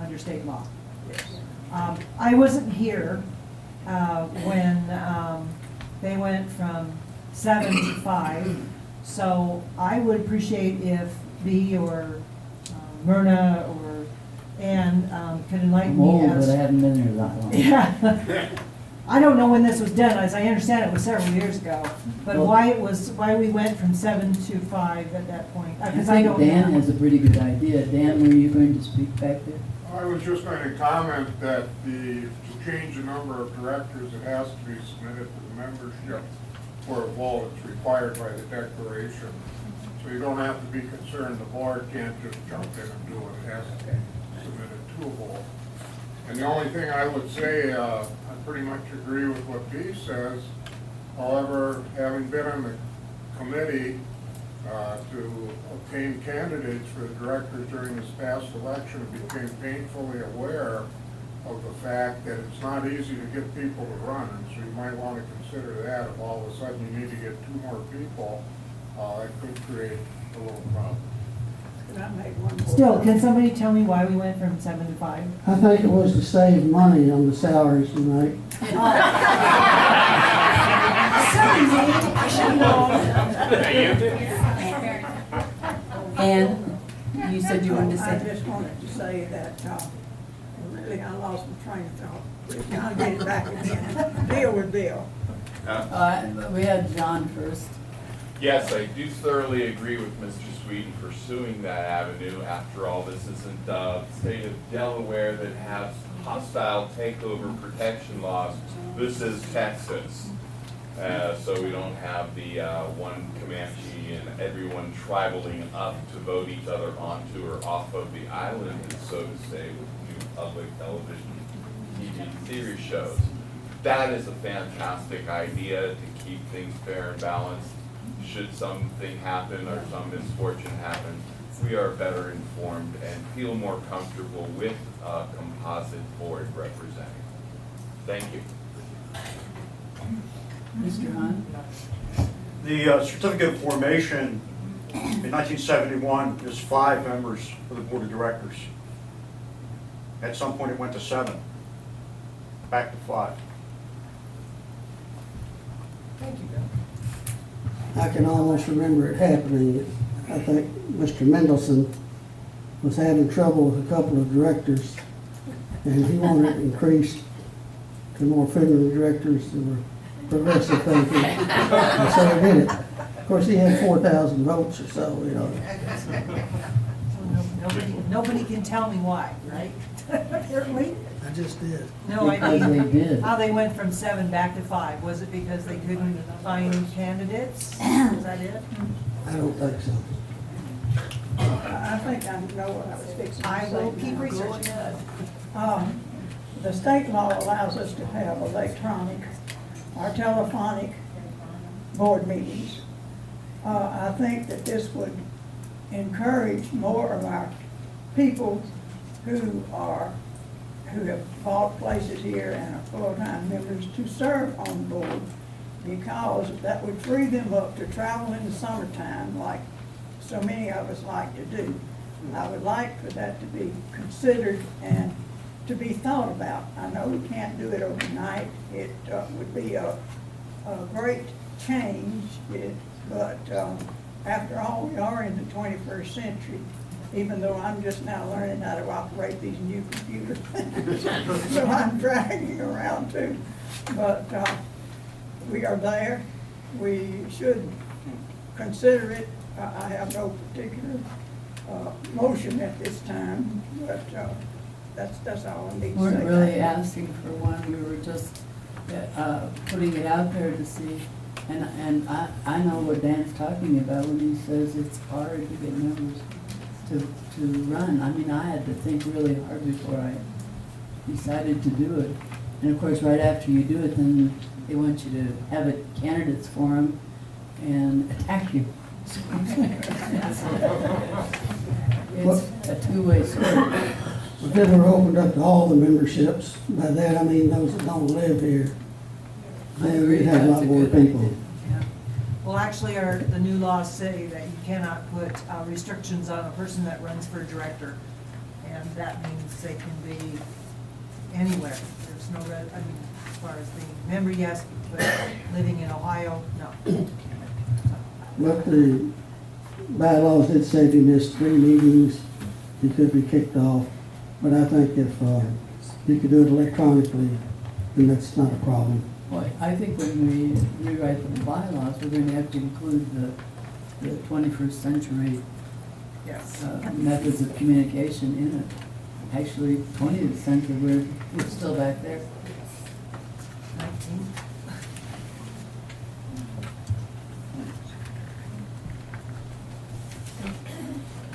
under state law. I wasn't here when they went from 7 to 5, so I would appreciate if B or Myrna or Ann can enlighten I'm me old, as. but I haven't been here that long. Yeah. I don't know when this was done, as I understand it was several years ago, but Well- why we went from 7 to 5 at that point? I Because I think don't Dan know. has a pretty good idea. Dan, were you going to speak back there? I was just going to comment that to change the number of directors, it has to be submitted to the membership for a vote. It's required by the declaration. So you don't have to be concerned, the board can't just jump in and do it. It has to be submitted to a vote. And the only thing I would say, I pretty much agree with what B says. However, having been on the committee to obtain candidates for the directors during this past election, became painfully aware of the fact that it's not easy to get people to run. And so you might want to consider that. If all of a sudden you need to get 2 more people, it could create a little problem. Can I make one more? Still, can somebody tell me why we went from 7 to 5? I think it was to save money on the salaries tonight. I should know. Ann, you said you wanted to I say? just wanted to say that, really, I lost my train of thought. We're gonna get it back again. Deal with Bill. We had John first. Yes, I do thoroughly agree with Mr. Sweeten pursuing that avenue. After all, this isn't the state of Delaware that has hostile takeover protection laws. This is Texas. So we don't have the one Comanche and everyone tribaling up to vote each other onto or off of the island, so to say, with new public television, TV series shows. That is a fantastic idea to keep things fair and balanced. Should something happen or some misfortune happen, we are better informed and feel more comfortable with a composite board representing. Thank you. Mr. Hahn? The certificate of formation in 1971 is 5 members for the board of directors. At some point it went to 7, back to 5. Thank you, Bill. I can almost remember it happening. I think Mr. Mendelson was having trouble with a couple of directors, and he wanted it increased to more feminine directors that were progressive thinking, and so he did it. Of course, he had 4,000 votes or so, you know. Nobody can tell me why, right? Apparently. I just did. No, I Because mean, they did. how they went from 7 back to 5. Was it because they couldn't find candidates? Was that it? I don't think so. I think I know what I was fixing to say. I will keep now. researching. The state law allows us to have electronic or telephonic board meetings. I think that this would encourage more of our people who have bought places here and are full-time members to serve on the board, because that would free them up to travel in the summertime like so many of us like to do. I would like for that to be considered and to be thought about. I know we can't do it overnight. It would be a great change, but after all, we are in the 21st century, even though I'm just now learning how to operate these new computers. So I'm dragging around too. But we are there. We should consider it. I have no particular motion at this time, but that's all I need to We say. weren't really asking for one, we were just putting it out there to see. And I know what Dan's talking about when he says it's hard to get members to run. I mean, I had to think really hard before I decided to do it. And of course, right after you do it, then they want you to have a candidates forum and attack you. It's a two-way sword. If it were opened up to all the memberships, by that I mean those that don't live here, then we'd have a lot more people. Well, actually, the new laws say that you cannot put restrictions on a person that runs for director. And that means they can be anywhere. There's no, I mean, as far as being a member, yes, but living in Ohio, no. But the bylaws did say if you missed 3 meetings, you could be kicked off. But I think if you could do it electronically, then that's not a problem. Well, I think when we rewrite the bylaws, we're going to have to include the 21st century Yes. methods of communication in it. Actually, 20th century, we're still back there. 19.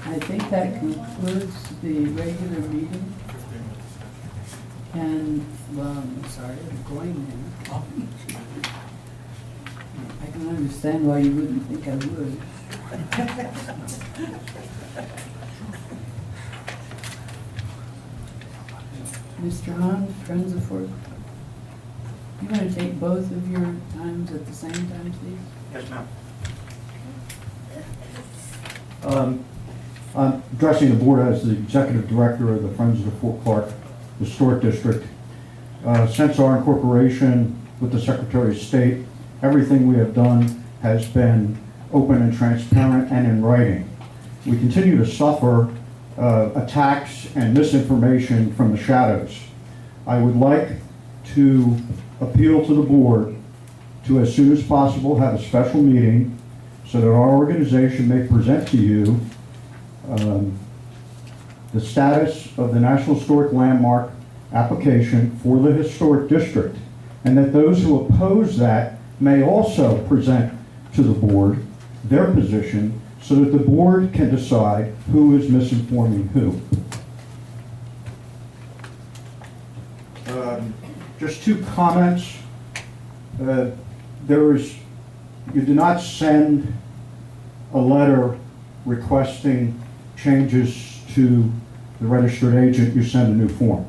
I think that concludes the regular meeting. And, well, I'm sorry, I'm going there. I can understand why you wouldn't think I would. Mr. Hahn, Friends of Fort, you want to take both of your times at the same time, please? Yes, ma'am. I'm addressing the board as the executive director of the Friends of the Fort Clark Historic District. Since our incorporation with the Secretary of State, everything we have done has been open and transparent and in writing. We continue to suffer attacks and misinformation from the shadows. I would like to appeal to the board to, as soon as possible, have a special meeting so that our organization may present to you the status of the National Historic Landmark application for the Historic District, and that those who oppose that may also present to the board their position so that the board can decide who is misinforming who. Just 2 comments. You did not send a letter requesting changes to the registered agent. You send a new form.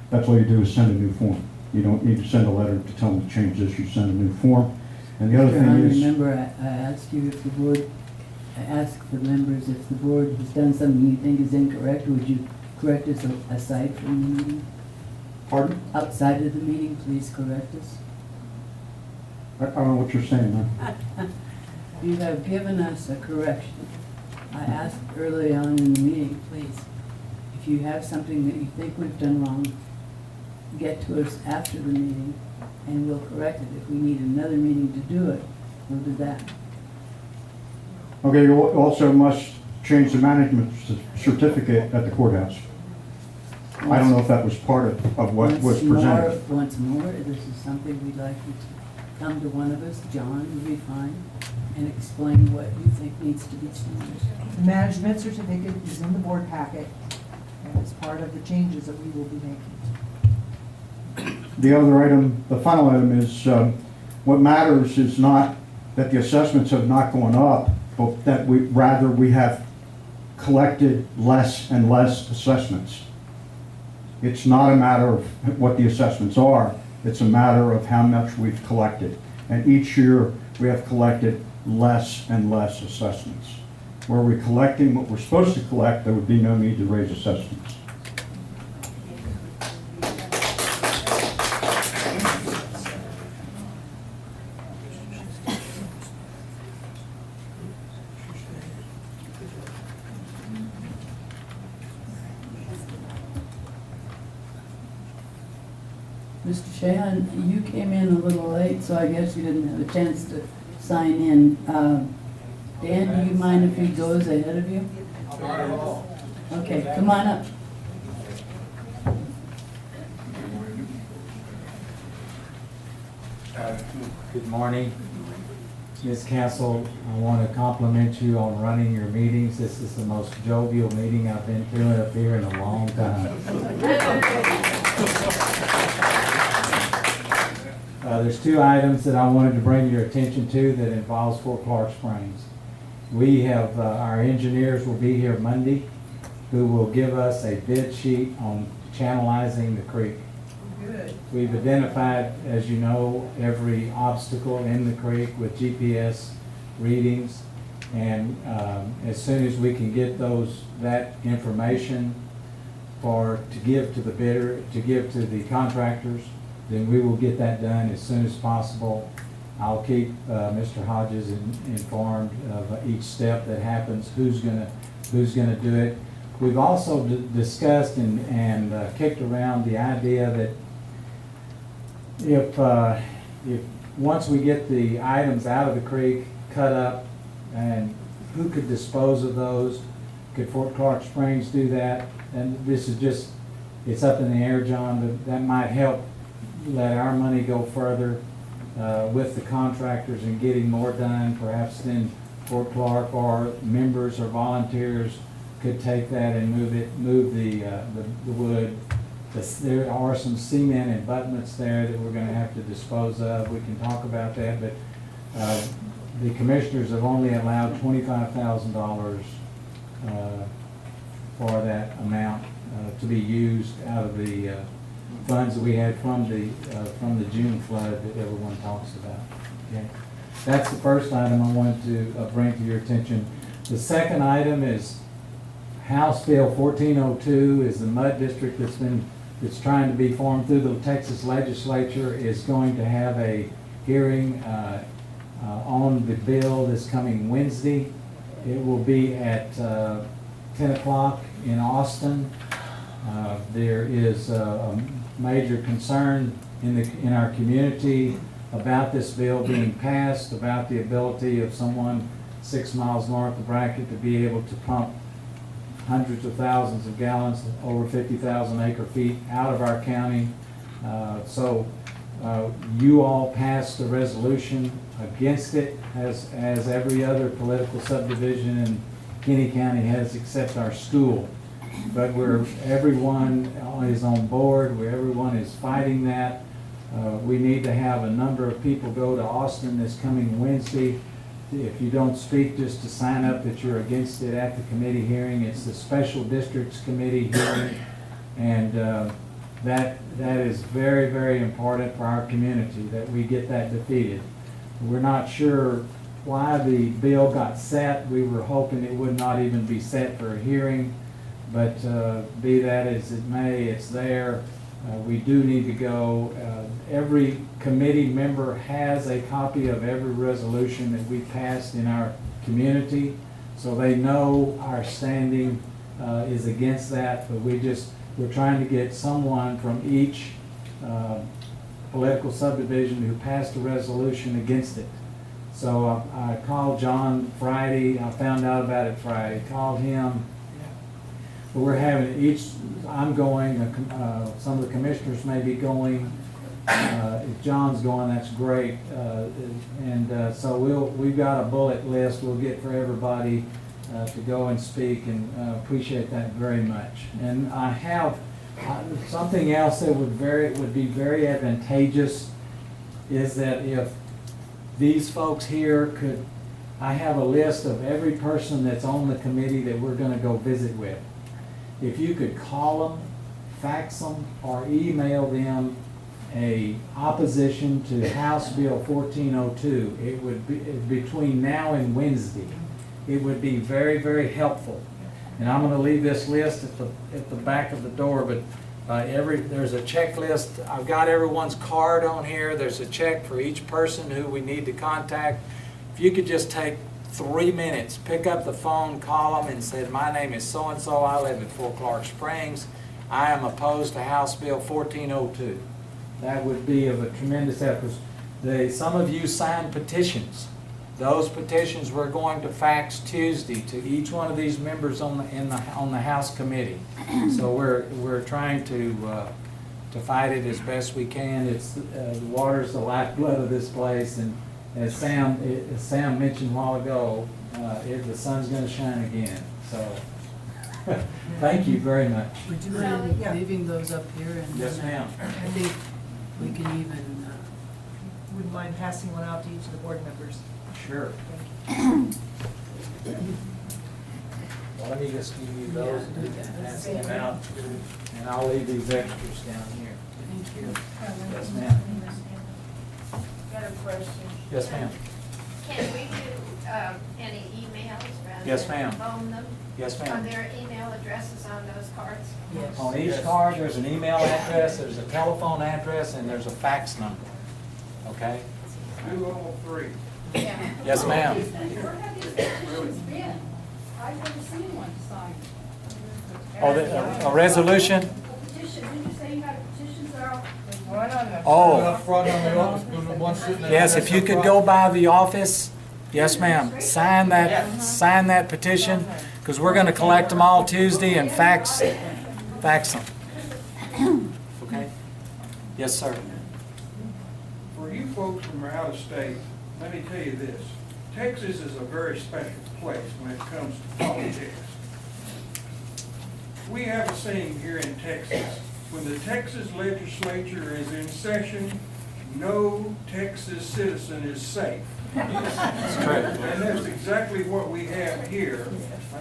That's all you do is send a new form. You don't need to send a letter to tell them to change this. You send a new form. And the other Mr. Hahn, thing is, remember I asked you if the board, I asked the members if the board has done something you think is incorrect, would you correct us aside from the meeting? pardon? Outside of the meeting, please correct us. I don't know what you're saying, man. You have given us a correction. I asked early on in the meeting, please, if you have something that you think we've done wrong, get to us after the meeting and we'll correct it. If we need another meeting to do it, we'll do that. Okay, you also must change the management certificate at the courthouse. I don't know if that was part of what was presented. Once more, this is something we'd like you to come to one of us. John would be fine. and explain what you think needs to be changed. The management certificate is in the board packet, and it's part of the changes that we will be making. The other item, the final item is, what matters is not that the assessments have not gone up, but that we have collected less and less assessments. It's not a matter of what the assessments are, it's a matter of how much we've collected. And each year, we have collected less and less assessments. Were we collecting what we're supposed to collect, there would be no need to raise assessments. Mr. Shahan, you came in a little late, so I guess you didn't have a chance to sign in. Dan, do you mind if he goes ahead of you? Not at all. Okay, come on up. Good morning. Ms. Castle, I want to compliment you on running your meetings. This is the most jovial meeting I've been to up here in a long time. There's two items that I wanted to bring your attention to that involves Fort Clark Springs. We have, our engineers will be here Monday, who will give us a bid sheet on channelizing the creek. Good. We've identified, as you know, every obstacle in the creek with GPS readings. And as soon as we can get that information to give to the bidder, to give to the contractors, then we will get that done as soon as possible. I'll keep Mr. Hodges informed of each step that happens, who's gonna do it. We've also discussed and kicked around the idea that if once we get the items out of the creek, cut up, and who could dispose of those? Could Fort Clark Springs do that? And this is just, it's up in the air, John, but that might help let our money go further with the contractors and getting more done. Perhaps then Fort Clark or members or volunteers could take that and move the wood. There are some cement and abutments there that we're going to have to dispose of. We can talk about that, but the commissioners have only allowed $25,000 for that amount to be used out of the funds that we had from the June flood that everyone talks about. Okay, that's the first item I wanted to bring to your attention. The second item is House Bill 1402 is the mud district that's trying to be formed through the Texas legislature is going to have a hearing on the bill this coming Wednesday. It will be at 10 o'clock in Austin. There is a major concern in our community about this bill being passed, about the ability of someone 6 miles north of Brackett to be able to pump hundreds of thousands of gallons, over 50,000 acre feet out of our county. So you all passed a resolution against it, as every other political subdivision in Kinney County has, except our school. But everyone is on board, everyone is fighting that. We need to have a number of people go to Austin this coming Wednesday. If you don't speak, just to sign up that you're against it at the committee hearing. It's the Special Districts Committee hearing, and that is very, very important for our community that we get that defeated. We're not sure why the bill got set. We were hoping it would not even be set for a hearing, but be that as it may, it's there. We do need to go. Every committee member has a copy of every resolution that we passed in our community, so they know our standing is against that, but we're trying to get someone from each political subdivision who passed a resolution against it. So I called John Friday. I found out about it Friday. Called him. But we're having I'm going, some of the commissioners may be going, If John's going, that's great. So we've got a bullet list we'll get for everybody to go and speak, and appreciate that very much. And I have something else that would be very advantageous is that if these folks here could, I have a list of every person that's on the committee that we're gonna go visit with. If you could call them, fax them, or email them a opposition to House Bill 1402, it would be between now and Wednesday. It would be very, very helpful. And I'm gonna leave this list at the back of the door, but there's a checklist. I've got everyone's card on here. There's a check for each person who we need to contact. If you could just take 3 minutes, pick up the phone, call them and say, my name is so-and-so, I live in Fort Clark Springs. I am opposed to House Bill 1402. That would be of a tremendous help. Some of you signed petitions. Those petitions we're going to fax Tuesday to each one of these members on the House committee. So we're trying to fight it as best we can. It's the water's the lifeblood of this place, and as Sam mentioned a while ago, the sun's going to shine again. So thank you very much. Would you mind leaving those up here? And Yes, ma'am. I think we can even. Wouldn't mind passing one out to each of the board members. Sure. Well, let me just give you those and pass them out, and I'll leave these extras down here. Thank you. Yes, ma'am. Got a question. Yes, ma'am. Can we do any emails rather Yes, than ma'am. phone them? Yes, Are ma'am. there email addresses on those cards? Yes. On each card, there's an email address, there's a telephone address, and there's a fax number. Okay? Do all three. Yeah. Yes, ma'am. Where have these petitions been? I've never seen one signed. Oh, a resolution? A petition, didn't you say you had petitions that are? One on the. Oh. Yes, if you could go by the office, yes, ma'am, sign that petition, because we're gonna collect them all Tuesday and fax them. Okay? Yes, sir. For you folks from out of state, let me tell you this. Texas is a very special place when it comes to politics. We have a saying here in Texas, when the Texas legislature is in session, no Texas citizen is safe. That's correct. And that's exactly what we have here.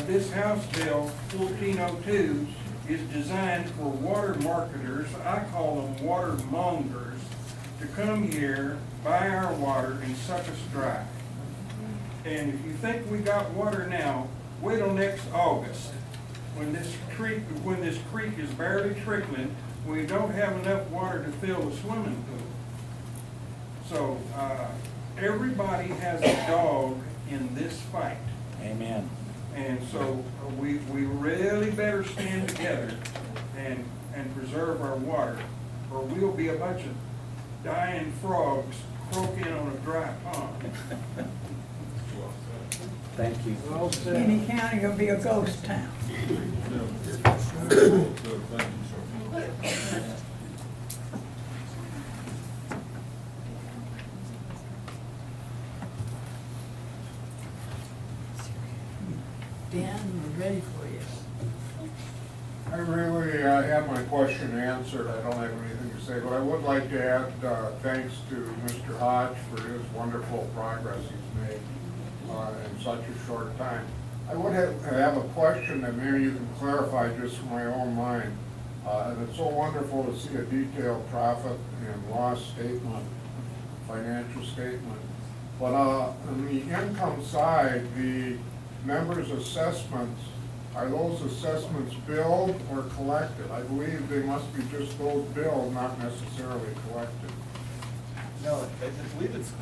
This House Bill 1402 is designed for water marketers, I call them water mongers, to come here, buy our water, and suck us dry. And if you think we got water now, wait till next August, when this creek is barely trickling, we don't have enough water to fill the swimming pool. So, everybody has a dog in this fight. Amen. And so we really better stand together and preserve our water, or we'll be a bunch of dying frogs croaking on a dry pond. Thank you. Any county will be a ghost town. Dan, we're ready for you. I really have my question answered. I don't have anything to say, but I would like to add thanks to Mr. Hodge for his wonderful progress he's made in such a short time. I would have a question that maybe you can clarify just from my own mind. And it's so wonderful to see a detailed profit and loss statement, financial statement. But on the income side, the members' assessments, are those assessments billed or collected? I believe they must be just those billed, not necessarily collected. No, I believe it's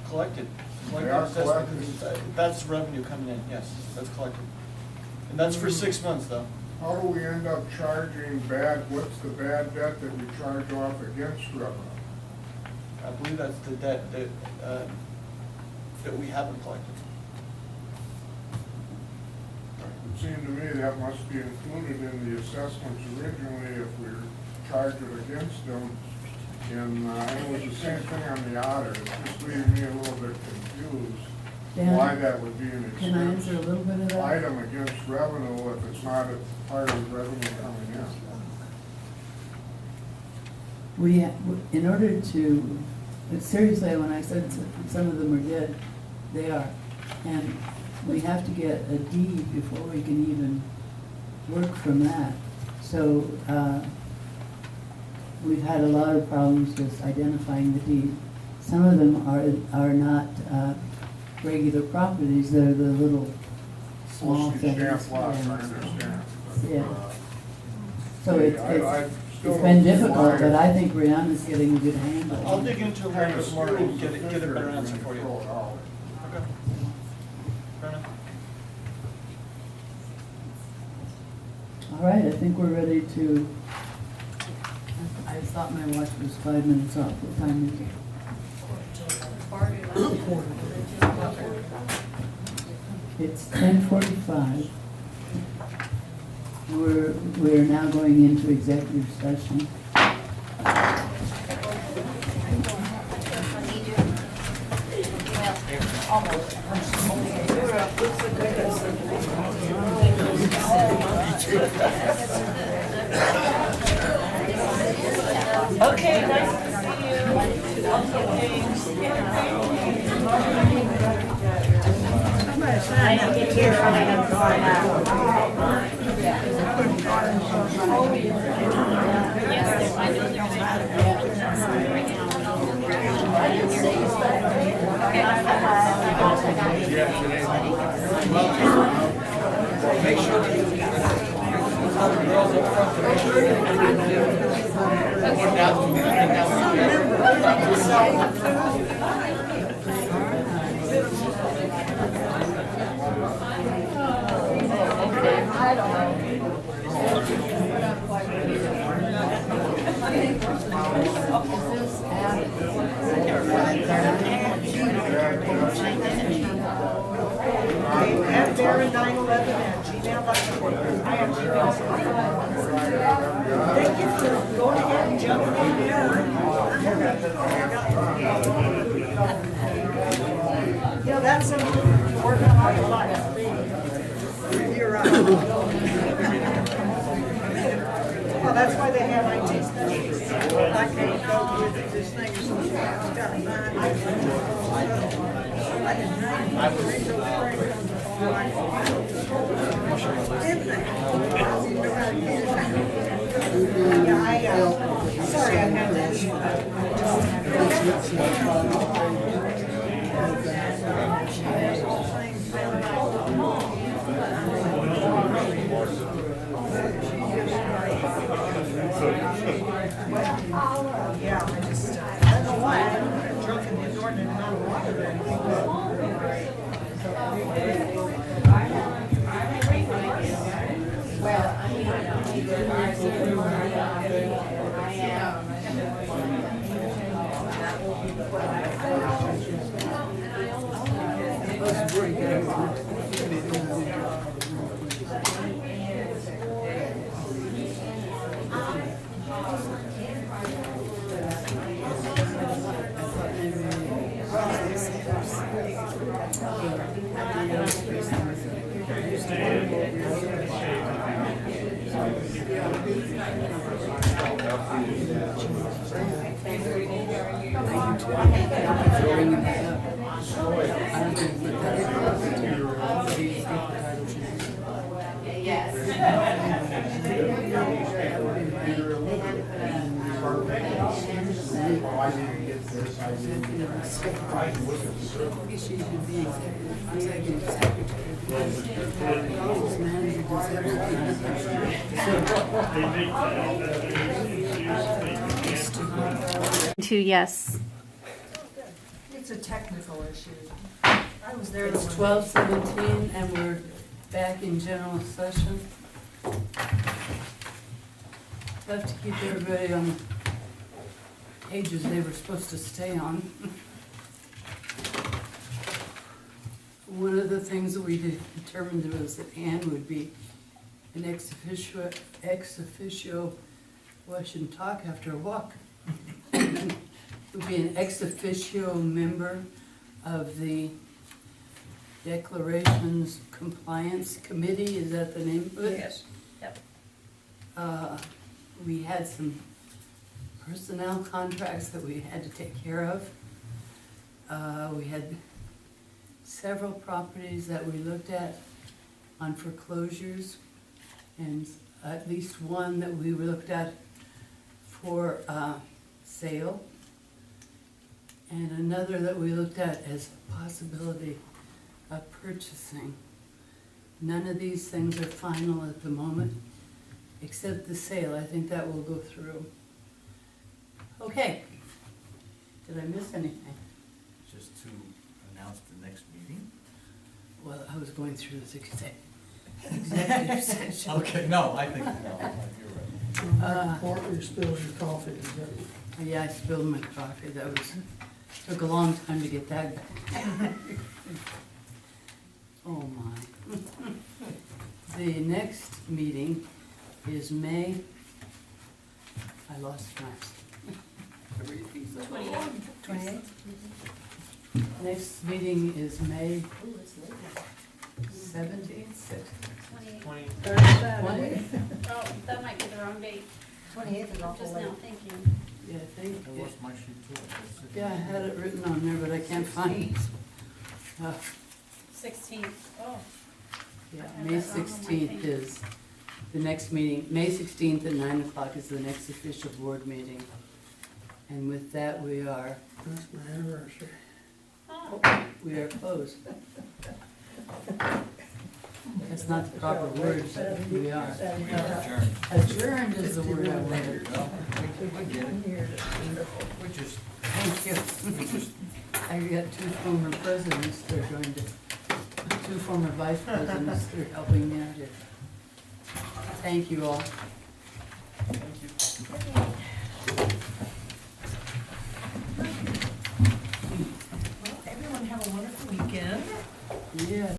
collected. They are collected. That's revenue coming in, yes, that's collected. And that's for 6 months, though. How do we end up charging what's the bad debt that we charge off against revenue? I believe that's the debt that we haven't collected. It seemed to me that must be included in the assessments originally if we're charging against them. And it was the same thing on the otter, it's just leaving me a little bit confused Dan, why that would be an can I answer a little bit of that? item against revenue if it's not a part of revenue coming in. In order to, seriously, when I said some of them are dead, they are. And we have to get a deed before we can even work from that. So we've had a lot of problems with identifying the deed. Some of them are not regular properties, they're the little small Mostly things. stamp lots, I Yeah. understand. Yeah. So I it's still don't been see difficult, why- but I think Brianna's getting a good handle. I'll dig into it a little bit more and get a better answer for you. All All right, I think we're ready to, I thought my watch was 5 minutes off. What time is it? It's 10:45. We're now going into executive session. Okay, nice to see you. I didn't get here early enough to find Make sure that you tell the girls up front to make sure Baron911@gmail.com. I have Gmail. Thank you for going ahead and jumping in there. You know, that's something to work on all your life. You're right. Well, that's why they have IT specialists. I can't go with this thing, so I've got to find. I can sorry, I had that. Yeah, I don't know why, I'm drunk and inordinate amount of water. Yes. It's a technical issue. I was there. It's 12:17 and we're back in general session. Have to keep everybody on the pages they were supposed to stay on. One of the things that we determined was that Ann would be an ex officio. Well, I shouldn't talk after a walk. would be an ex officio member of the Declarations Compliance Committee, is that the name of it? Yes. Yep. We had some personnel contracts that we had to take care of. We had several properties that we looked at on foreclosures, and at least one that we looked at for sale, and another that we looked at as a possibility of purchasing. None of these things are final at the moment, except the sale. I think that will go through. Okay. Did I miss anything? Just to announce the next meeting? Well, I was going through this executive session. Okay, no, I think, no, you're right. Partner spills your coffee, is that? Yeah, I spilled my coffee. That was, took a long time to get that back. Oh, my. The next meeting is May, I lost my. 28th? Next meeting is May 17th, 16th? 28th. Third Saturday. Oh, that might be the wrong date. 28th is awful Just late. now thinking. Yeah, I think. I lost my sheet too. Yeah, I had it written on there, but I can't find it. 16th. Oh. Yeah, I had May that wrong on my 16th thing. is the next meeting. May 16th at 9 o'clock is the next official board meeting. And with that, we are, That's my anniversary. we are closed. That's not the proper word, but we are. We are adjourned. Adjourned is the word I There you wanted. go. I get it. We just, Thank you. I got two former presidents, they're going to, two former vice presidents, they're helping me out here. Thank you all. Well, everyone have a wonderful weekend. Yeah.